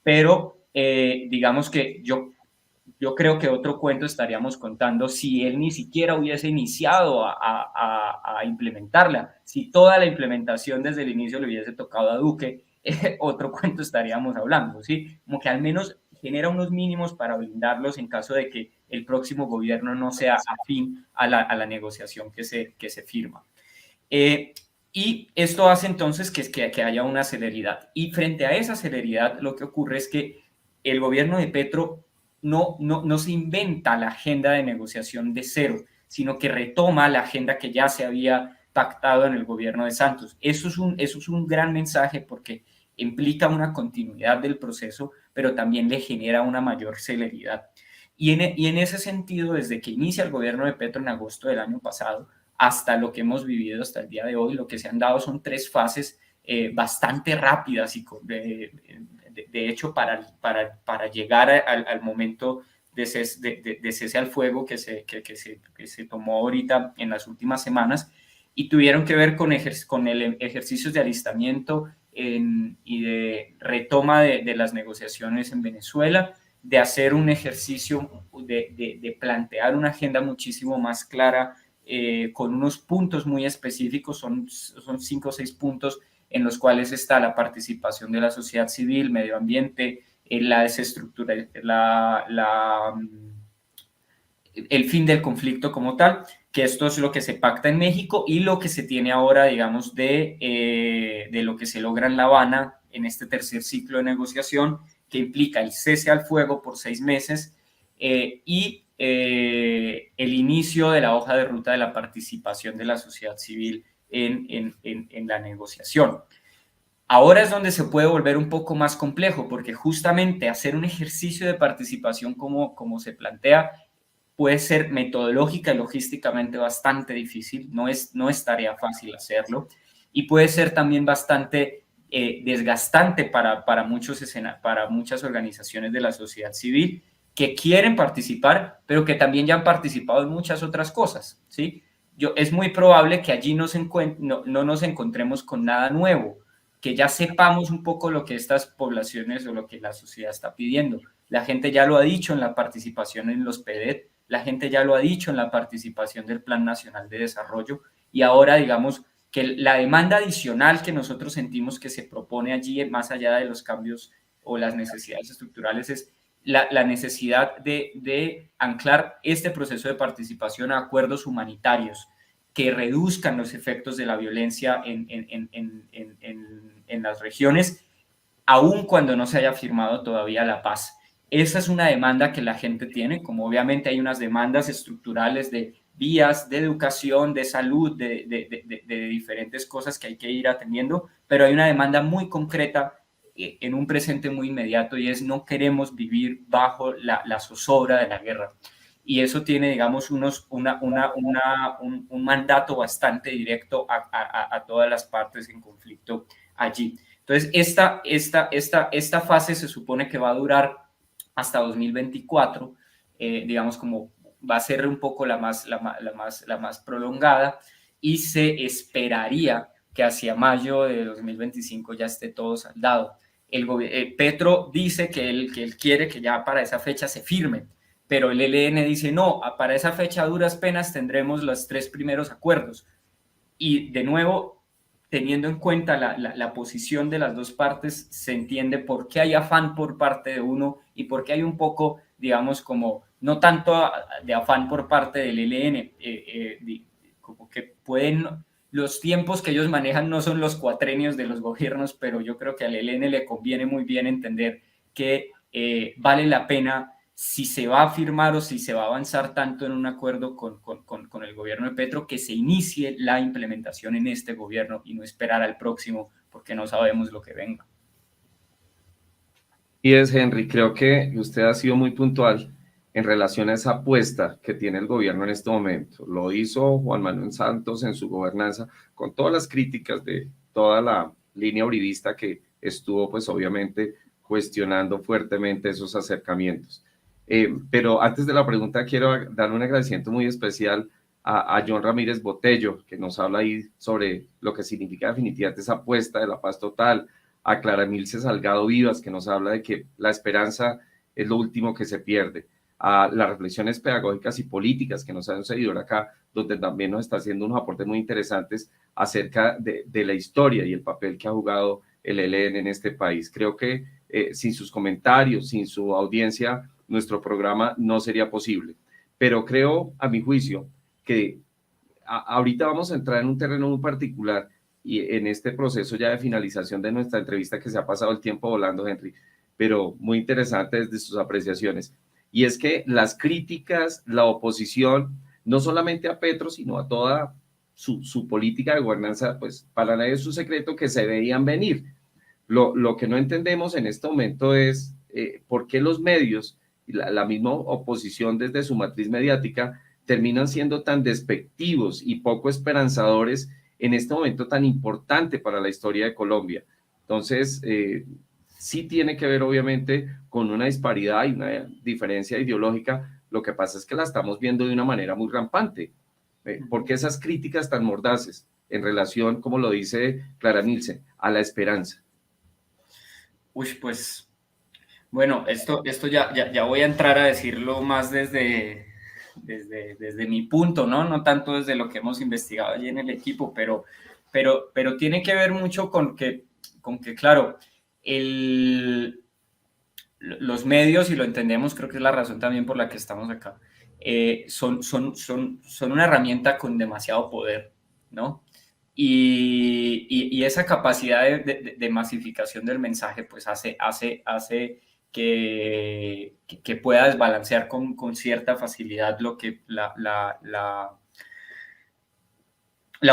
pero digamos que yo creo que otro cuento estaríamos contando si él ni siquiera hubiese iniciado a implementarla. Si toda la implementación desde el inicio le hubiese tocado a Duque, otro cuento estaríamos hablando, ¿sí? Como que al menos genera unos mínimos para blindarlos en caso de que el próximo gobierno no sea afín a la negociación que se firma. Y esto hace entonces que haya una celeridad. Y frente a esa celeridad, lo que ocurre es que el gobierno de Petro no se inventa la agenda de negociación de cero, sino que retoma la agenda que ya se había pactado en el gobierno de Santos. Eso es un gran mensaje porque implica una continuidad del proceso, pero también le genera una mayor celeridad. Y en ese sentido, desde que inicia el gobierno de Petro en agosto del año pasado, hasta lo que hemos vivido hasta el día de hoy, lo que se han dado son 3 fases bastante rápidas y de hecho para llegar al momento de cese al fuego que se tomó ahorita en las últimas semanas, y tuvieron que ver con ejercicios de alistamiento y de retoma de las negociaciones en Venezuela, de hacer un ejercicio, de plantear una agenda muchísimo más clara, con unos puntos muy específicos, son 5 o 6 puntos en los cuales está la participación de la sociedad civil, medio ambiente, la desestructura, el fin del conflicto como tal, que esto es lo que se pacta en México y lo que se tiene ahora, digamos, de lo que se logra en La Habana en este tercer ciclo de negociación, que implica el cese al fuego por 6 meses y el inicio de la hoja de ruta de la participación de la sociedad civil en la negociación. Ahora es donde se puede volver un poco más complejo, porque justamente hacer un ejercicio de participación como se plantea puede ser metodológica y logísticamente bastante difícil, no es tarea fácil hacerlo, y puede ser también bastante desgastante para muchas organizaciones de la sociedad civil que quieren participar, pero que también ya han participado en muchas otras cosas, ¿sí? Es muy probable que allí no nos encontremos con nada nuevo, que ya sepamos un poco lo que estas poblaciones o lo que la sociedad está pidiendo. La gente ya lo ha dicho en la participación en los PEDET, la gente ya lo ha dicho en la participación del Plan Nacional de Desarrollo, y ahora digamos que la demanda adicional que nosotros sentimos que se propone allí, más allá de los cambios o las necesidades estructurales, es la necesidad de anclar este proceso de participación a acuerdos humanitarios que reduzcan los efectos de la violencia en las regiones, aun cuando no se haya firmado todavía la paz. Esa es una demanda que la gente tiene, como obviamente hay unas demandas estructurales de vías, de educación, de salud, de diferentes cosas que hay que ir atendiendo, pero hay una demanda muy concreta en un presente muy inmediato, y es: no queremos vivir bajo la zozobra de la guerra. Y eso tiene, digamos, un mandato bastante directo a todas las partes en conflicto allí. Entonces, esta fase se supone que va a durar hasta 2024, digamos, como va a ser un poco la más prolongada, y se esperaría que hacia mayo de 2025 ya esté todo saldado. Petro dice que él quiere que ya para esa fecha se firme, pero el ELN dice: no, para esa fecha a duras penas tendremos los 3 primeros acuerdos. Y de nuevo, teniendo en cuenta la posición de las dos partes, se entiende por qué hay afán por parte de uno y por qué hay un poco, digamos, como no tanto de afán por parte del ELN, como que los tiempos que ellos manejan no son los cuatrenios de los gobiernos, pero yo creo que al ELN le conviene muy bien entender que vale la pena, si se va a firmar o si se va a avanzar tanto en un acuerdo con el gobierno de Petro, que se inicie la implementación en este gobierno y no esperar al próximo, porque no sabemos lo que venga. Y es, Henry, creo que usted ha sido muy puntual en relación a esa apuesta que tiene el gobierno en este momento. Lo hizo Juan Manuel Santos en su gobernanza, con todas las críticas de toda la línea uribista que estuvo, pues obviamente, cuestionando fuertemente esos acercamientos. Pero antes de la pregunta, quiero dar un agradecimiento muy especial a John Ramírez Botello, que nos habla ahí sobre lo que significa definitivamente esa apuesta de la paz total, a Clara Milce Salgado Vivas, que nos habla de que la esperanza es lo último que se pierde, a las reflexiones pedagógicas y políticas que nos han seguido acá, donde también nos está haciendo unos aportes muy interesantes acerca de la historia y el papel que ha jugado el ELN en este país. Creo que sin sus comentarios, sin su audiencia, nuestro programa no sería posible. Pero creo, a mi juicio, que ahorita vamos a entrar en un terreno muy particular, y en este proceso ya de finalización de nuestra entrevista, que se ha pasado el tiempo volando, Henry, pero muy interesante desde sus apreciaciones. Y es que las críticas, la oposición, no solamente a Petro, sino a toda su política de gobernanza, pues para nadie es un secreto que se veían venir. Lo que no entendemos en este momento es por qué los medios y la misma oposición desde su matriz mediática terminan siendo tan despectivos y poco esperanzadores en este momento tan importante para la historia de Colombia. Entonces, sí tiene que ver obviamente con una disparidad y una diferencia ideológica. Lo que pasa es que la estamos viendo de una manera muy rampante. ¿Por qué esas críticas tan mordaces en relación, como lo dice Clara Milce, a la esperanza? Uy, pues Bueno, esto ya voy a entrar a decirlo más desde mi punto, ¿no? No tanto desde lo que hemos investigado allí en el equipo, pero tiene que ver mucho con que claro, los medios, y lo entendemos, creo que es la razón también por la que estamos acá, son una herramienta con demasiado poder, ¿no? Y esa capacidad de masificación del mensaje, pues hace que pueda desbalancear con cierta facilidad lo que la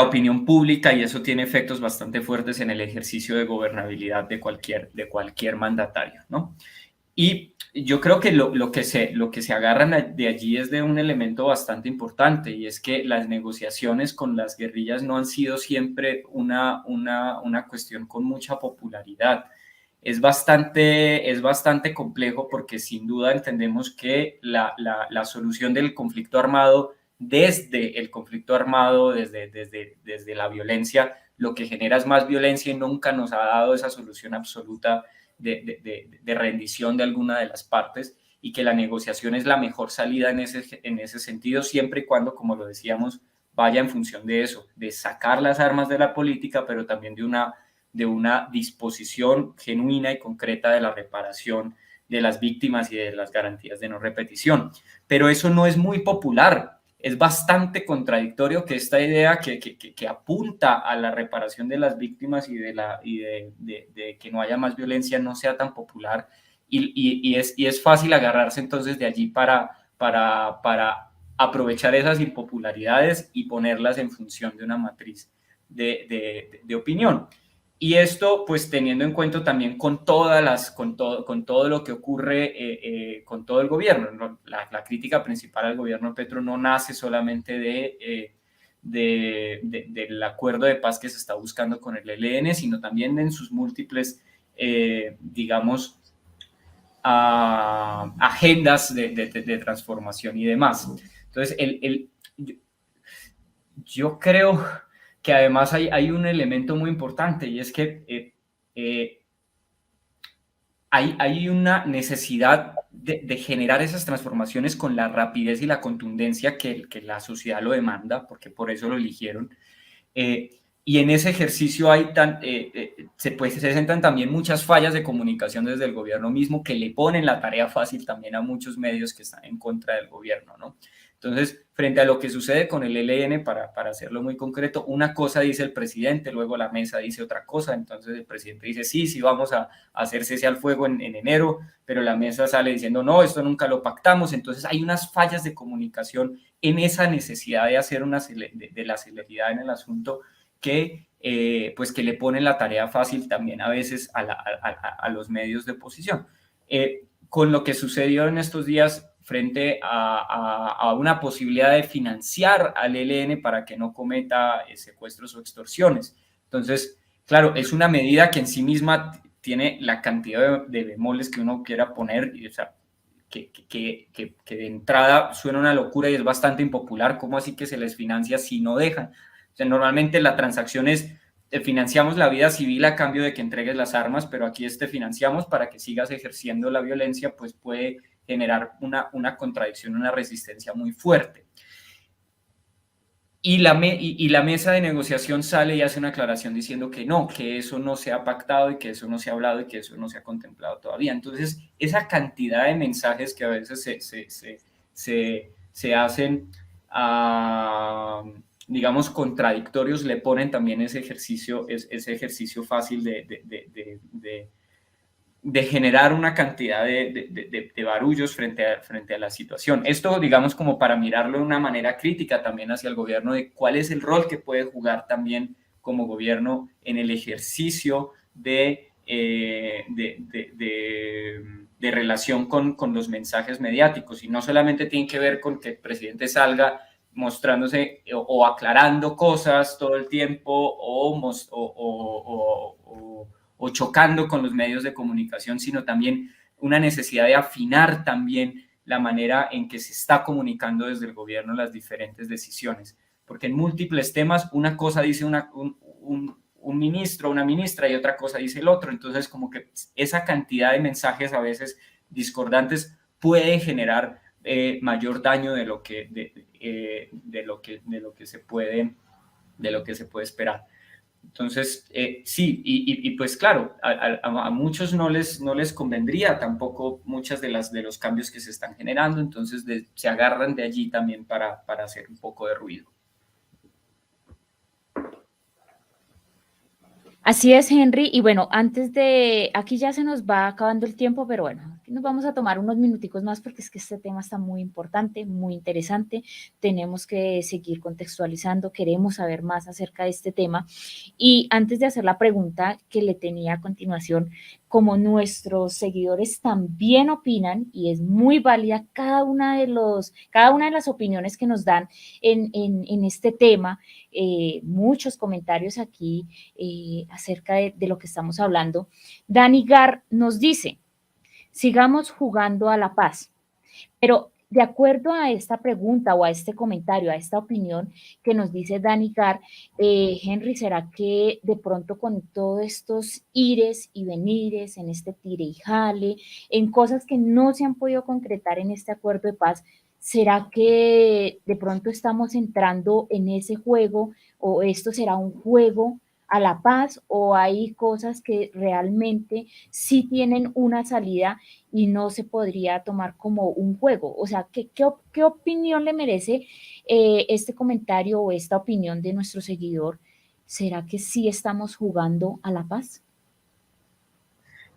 opinión pública, y eso tiene efectos bastante fuertes en el ejercicio de gobernabilidad de cualquier mandatario, ¿no? Y yo creo que lo que se agarran de allí es de un elemento bastante importante, y es que las negociaciones con las guerrillas no han sido siempre una cuestión con mucha popularidad. Es bastante complejo, porque sin duda entendemos que la solución del conflicto armado, desde el conflicto armado, desde la violencia, lo que genera es más violencia, y nunca nos ha dado esa solución absoluta de rendición de alguna de las partes, y que la negociación es la mejor salida en ese sentido, siempre y cuando, como lo decíamos, vaya en función de eso, de sacar las armas de la política, pero también de una disposición genuina y concreta de la reparación de las víctimas y de las garantías de no repetición. Pero eso no es muy popular. Es bastante contradictorio que esta idea que apunta a la reparación de las víctimas y de que no haya más violencia no sea tan popular, y es fácil agarrarse entonces de allí para aprovechar esas impopularidades y ponerlas en función de una matriz de opinión. Y esto, pues teniendo en cuenta también con todo lo que ocurre con todo el gobierno, ¿no? La crítica principal al gobierno de Petro no nace solamente del acuerdo de paz que se está buscando con el ELN, sino también en sus múltiples, digamos, agendas de transformación y demás. Entonces, yo creo que además hay un elemento muy importante, y es que hay una necesidad de generar esas transformaciones con la rapidez y la contundencia que la sociedad lo demanda, porque por eso lo eligieron. Y en ese ejercicio se presentan también muchas fallas de comunicación desde el gobierno mismo, que le ponen la tarea fácil también a muchos medios que están en contra del gobierno, ¿no? Entonces, frente a lo que sucede con el ELN, para hacerlo muy concreto, una cosa dice el presidente, luego la mesa dice otra cosa. Entonces el presidente dice, sí, vamos a hacer cese al fuego en enero, pero la mesa sale diciendo, no, esto nunca lo pactamos. Entonces hay unas fallas de comunicación en esa necesidad de hacer de la celeridad en el asunto, que le ponen la tarea fácil también a veces a los medios de oposición. Con lo que sucedió en estos días frente a una posibilidad de financiar al ELN para que no cometa secuestros o extorsiones. Entonces, claro, es una medida que en sí misma tiene la cantidad de bemoles que uno quiera poner, o sea, que de entrada suena una locura y es bastante impopular. ¿Cómo así que se les financia si no dejan? O sea, normalmente la transacción es, financiamos la vida civil a cambio de que entregues las armas, pero aquí financiamos para que sigas ejerciendo la violencia, pues puede generar una contradicción, una resistencia muy fuerte. Y la mesa de negociación sale y hace una aclaración diciendo que no, que eso no se ha pactado y que eso no se ha hablado y que eso no se ha contemplado todavía. Entonces, esa cantidad de mensajes que a veces se hacen, digamos, contradictorios, le ponen también ese ejercicio fácil de generar una cantidad de barullos frente a la situación. Esto, digamos, como para mirarlo de una manera crítica también hacia el gobierno, de cuál es el rol que puede jugar también como gobierno en el ejercicio de relación con los mensajes mediáticos. Y no solamente tiene que ver con que el presidente salga mostrándose o aclarando cosas todo el tiempo, o chocando con los medios de comunicación, sino también una necesidad de afinar también la manera en que se está comunicando desde el gobierno las diferentes decisiones. Porque en múltiples temas una cosa dice un ministro o una ministra y otra cosa dice el otro. Entonces, como que esa cantidad de mensajes a veces discordantes puede generar mayor daño de lo que se puede esperar. Entonces, sí, y pues claro, a muchos no les convendría tampoco muchas de los cambios que se están generando, entonces se agarran de allí también para hacer un poco de ruido. Así es, Henry. Y bueno, aquí ya se nos va acabando el tiempo, pero bueno, aquí nos vamos a tomar unos minuticos más porque es que este tema está muy importante, muy interesante. Tenemos que seguir contextualizando, queremos saber más acerca de este tema. Y antes de hacer la pregunta que le tenía a continuación, como nuestros seguidores también opinan, y es muy válida cada una de las opiniones que nos dan en este tema, muchos comentarios aquí acerca de lo que estamos hablando. Dani Gar nos dice, sigamos jugando a la paz, pero de acuerdo a esta pregunta o a este comentario, a esta opinión que nos dice Dani Gar, Henry, ¿será que de pronto con todos estos ires y venires, en este tire y jale, en cosas que no se han podido concretar en este acuerdo de paz, ¿será que de pronto estamos entrando en ese juego o esto será un juego a la paz o hay cosas que realmente sí tienen una salida y no se podría tomar como un juego? O sea, ¿qué opinión le merece este comentario o esta opinión de nuestro seguidor? ¿Será que sí estamos jugando a la paz?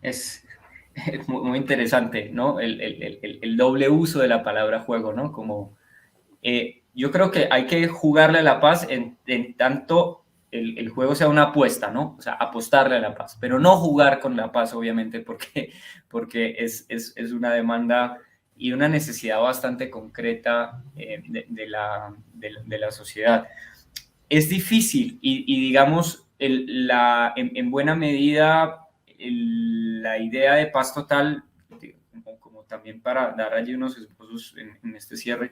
Es muy interesante, ¿no? El doble uso de la palabra juego, ¿no? Como yo creo que hay que jugarle a la paz en tanto el juego sea una apuesta, ¿no? O sea, apostarle a la paz, pero no jugar con la paz, obviamente, porque es una demanda y una necesidad bastante concreta de la sociedad. Es difícil y digamos, en buena medida, la idea de paz total, como también para dar allí unos esbozos en este cierre,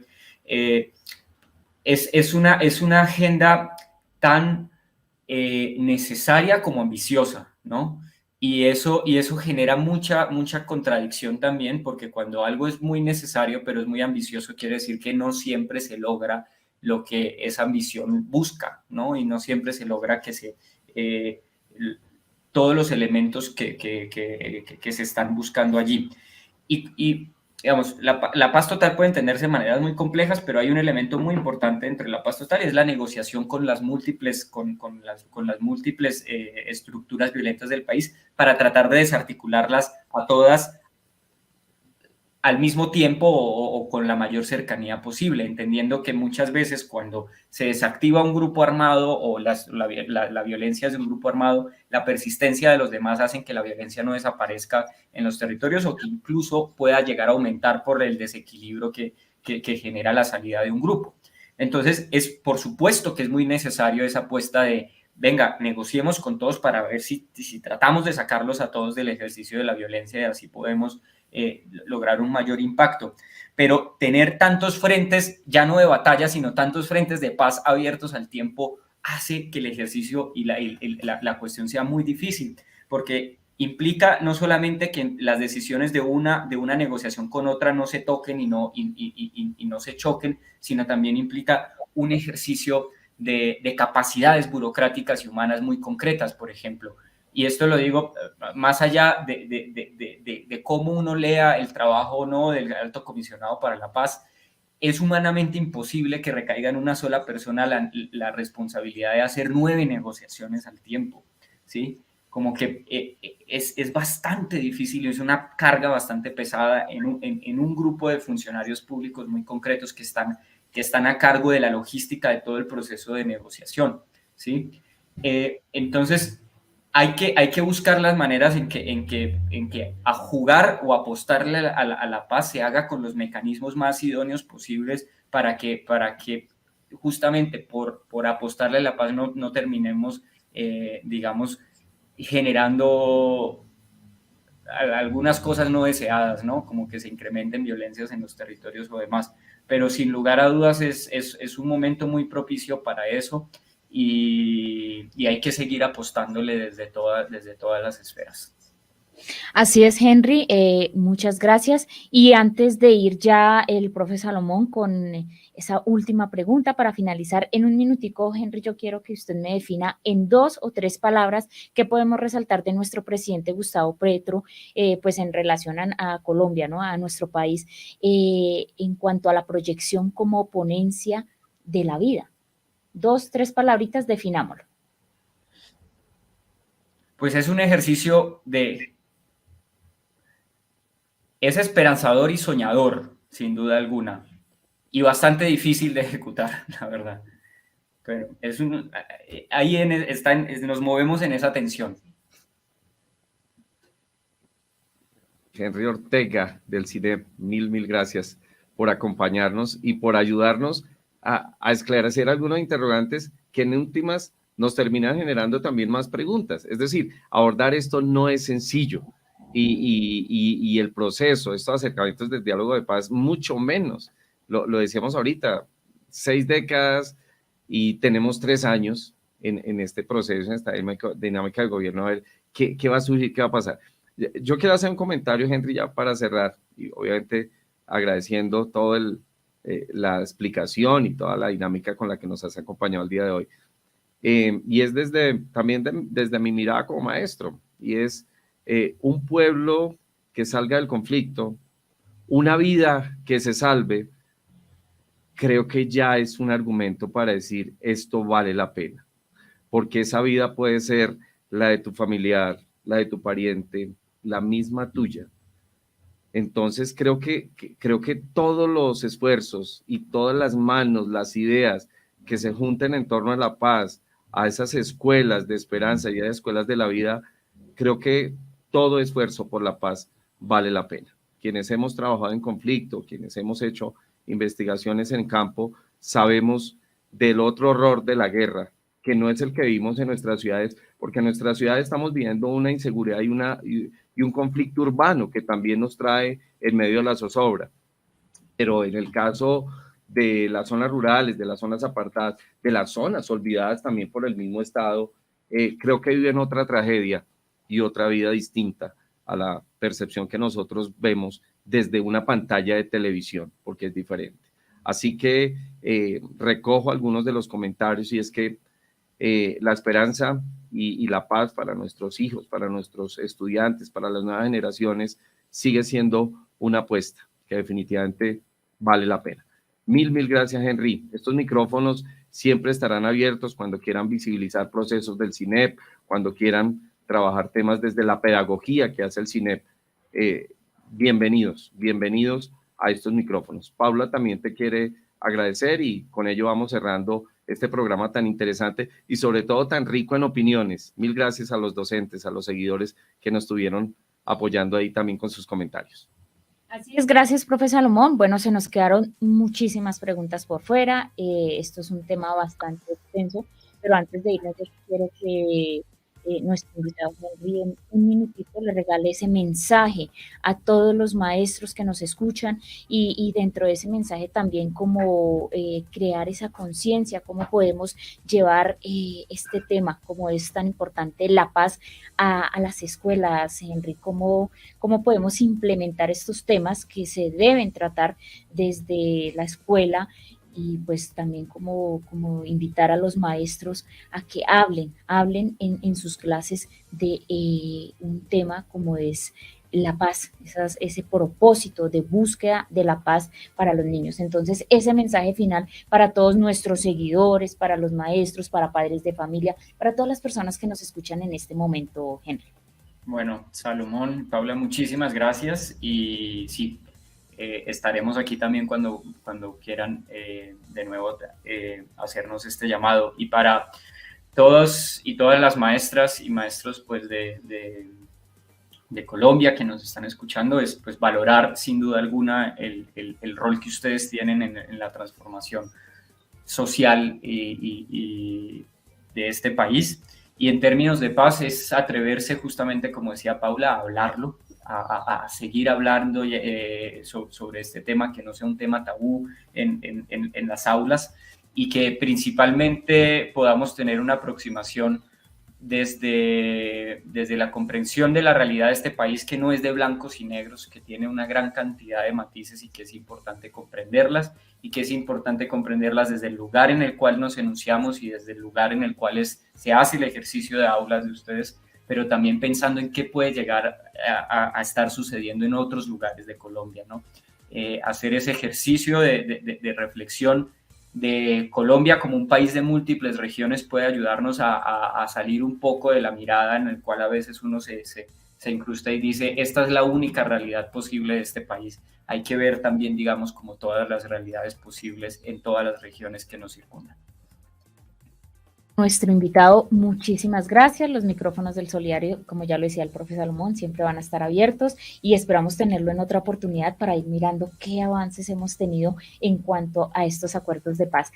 es una agenda tan necesaria como ambiciosa, ¿no? Y eso genera mucha contradicción también, porque cuando algo es muy necesario, pero es muy ambicioso, quiere decir que no siempre se logra lo que esa ambición busca, ¿no? Y no siempre se logra que todos los elementos que se están buscando allí. Y digamos, la paz total puede entenderse de maneras muy complejas, pero hay un elemento muy importante entre la paz total y es la negociación con las múltiples estructuras violentas del país para tratar de desarticularlas a todas al mismo tiempo o con la mayor cercanía posible, entendiendo que muchas veces cuando se desactiva un grupo armado o la violencia de un grupo armado, la persistencia de los demás hacen que la violencia no desaparezca en los territorios o que incluso pueda llegar a aumentar por el desequilibrio que genera la salida de un grupo. Entonces, por supuesto que es muy necesario esa apuesta de, venga, negociemos con todos para ver si tratamos de sacarlos a todos del ejercicio de la violencia y así podemos lograr un mayor impacto. Pero tener tantos frentes, ya no de batalla, sino tantos frentes de paz abiertos al tiempo, hace que el ejercicio y la cuestión sea muy difícil, porque implica no solamente que las decisiones de una negociación con otra no se toquen y no se choquen, sino también implica un ejercicio de capacidades burocráticas y humanas muy concretas, por ejemplo. Y esto lo digo más allá de cómo uno lea el trabajo o no del Alto Comisionado para la Paz, es humanamente imposible que recaiga en una sola persona la responsabilidad de hacer 9 negociaciones al tiempo, ¿sí? Como que es bastante difícil y es una carga bastante pesada en un grupo de funcionarios públicos muy concretos que están a cargo de la logística de todo el proceso de negociación, ¿sí? Entonces, hay que buscar las maneras en que a jugar o apostarle a la paz se haga con los mecanismos más idóneos posibles para que justamente por apostarle a la paz no terminemos, digamos, generando algunas cosas no deseadas, ¿no? Como que se incrementen violencias en los territorios o demás. Pero sin lugar a dudas es un momento muy propicio para eso. Y hay que seguir apostándole desde todas las esferas. Así es, Henry, muchas gracias. Y antes de ir ya el profe Salomón con esa última pregunta para finalizar en un minutico, Henry, yo quiero que usted me defina en 2 o 3 palabras qué podemos resaltar de nuestro presidente Gustavo Petro, pues en relación a Colombia, ¿no? A nuestro país, en cuanto a la proyección como ponencia de la vida. 2, 3 palabritas, definámoslo. Pues es un ejercicio es esperanzador y soñador, sin duda alguna, y bastante difícil de ejecutar, la verdad. Pero ahí nos movemos en esa tensión. Henry Ortega del CINEP, mil gracias por acompañarnos y por ayudarnos a esclarecer algunos interrogantes que en últimas nos terminan generando también más preguntas. Es decir, abordar esto no es sencillo y el proceso, estos acercamientos del diálogo de paz, mucho menos. Lo decíamos ahorita, 6 décadas y tenemos 3 años en este proceso, en esta dinámica del gobierno, a ver qué va a surgir, qué va a pasar. Yo quiero hacer un comentario, Henry, ya para cerrar, y obviamente agradeciendo toda la explicación y toda la dinámica con la que nos has acompañado el día de hoy. Y es también desde mi mirada como maestro, y es un pueblo que salga del conflicto, una vida que se salve, creo que ya es un argumento para decir esto vale la pena, porque esa vida puede ser la de tu familiar, la de tu pariente, la misma tuya. Entonces creo que todos los esfuerzos y todas las manos, las ideas que se junten en torno a la paz, a esas escuelas de esperanza y a escuelas de la vida, creo que todo esfuerzo por la paz vale la pena. Quienes hemos trabajado en conflicto, quienes hemos hecho investigaciones en campo, sabemos del otro horror de la guerra, que no es el que vivimos en nuestras ciudades, porque en nuestras ciudades estamos viviendo una inseguridad y un conflicto urbano que también nos trae en medio de la zozobra. Pero en el caso de las zonas rurales, de las zonas apartadas, de las zonas olvidadas también por el mismo Estado, creo que viven otra tragedia y otra vida distinta a la percepción que nosotros vemos desde una pantalla de televisión, porque es diferente. Así que recojo algunos de los comentarios y es que la esperanza y la paz para nuestros hijos, para nuestros estudiantes, para las nuevas generaciones, sigue siendo una apuesta que definitivamente vale la pena. Mil gracias, Henry. Estos micrófonos siempre estarán abiertos cuando quieran visibilizar procesos del CINEP, cuando quieran trabajar temas desde la pedagogía que hace el CINEP. Bienvenidos a estos micrófonos. Paula también te quiere agradecer y con ello vamos cerrando este programa tan interesante y sobre todo tan rico en opiniones. Mil gracias a los docentes, a los seguidores que nos estuvieron apoyando ahí también con sus comentarios. Así es, gracias, profe Salomón. Bueno, se nos quedaron muchísimas preguntas por fuera. Esto es un tema bastante extenso, pero antes de irnos, yo quiero que nuestro invitado Henry en un minutito le regale ese mensaje a todos los maestros que nos escuchan y dentro de ese mensaje también cómo crear esa conciencia, cómo podemos llevar este tema, como es tan importante la paz a las escuelas, Henry, cómo podemos implementar estos temas que se deben tratar desde la escuela y pues también como invitar a los maestros a que hablen en sus clases de un tema como es la paz, ese propósito de búsqueda de la paz para los niños. Entonces, ese mensaje final para todos nuestros seguidores, para los maestros, para padres de familia, para todas las personas que nos escuchan en este momento, Henry. Bueno, Salomón, Paula, muchísimas gracias y sí, estaremos aquí también cuando quieran de nuevo hacernos este llamado. Y para todos y todas las maestras y maestros pues de Colombia que nos están escuchando, es pues valorar sin duda alguna el rol que ustedes tienen en la transformación social y de este país. Y en términos de paz es atreverse justamente, como decía Paula, a hablarlo, a seguir hablando sobre este tema, que no sea un tema tabú en las aulas y que principalmente podamos tener una aproximación desde la comprensión de la realidad de este país, que no es de blancos y negros, que tiene una gran cantidad de matices y que es importante comprenderlas, y que es importante comprenderlas desde el lugar en el cual nos enunciamos y desde el lugar en el cual se hace el ejercicio de aulas de ustedes, pero también pensando en qué puede llegar a estar sucediendo en otros lugares de Colombia, ¿no? Hacer ese ejercicio de reflexión de Colombia como un país de múltiples regiones puede ayudarnos a salir un poco de la mirada en el cual a veces uno se incrusta y dice, esta es la única realidad posible de este país. Hay que ver también, digamos, como todas las realidades posibles en todas las regiones que nos circundan. Nuestro invitado, muchísimas gracias. Los micrófonos del Solidario, como ya lo decía el profe Salomón, siempre van a estar abiertos y esperamos tenerlo en otra oportunidad para ir mirando qué avances hemos tenido en cuanto a estos acuerdos de paz.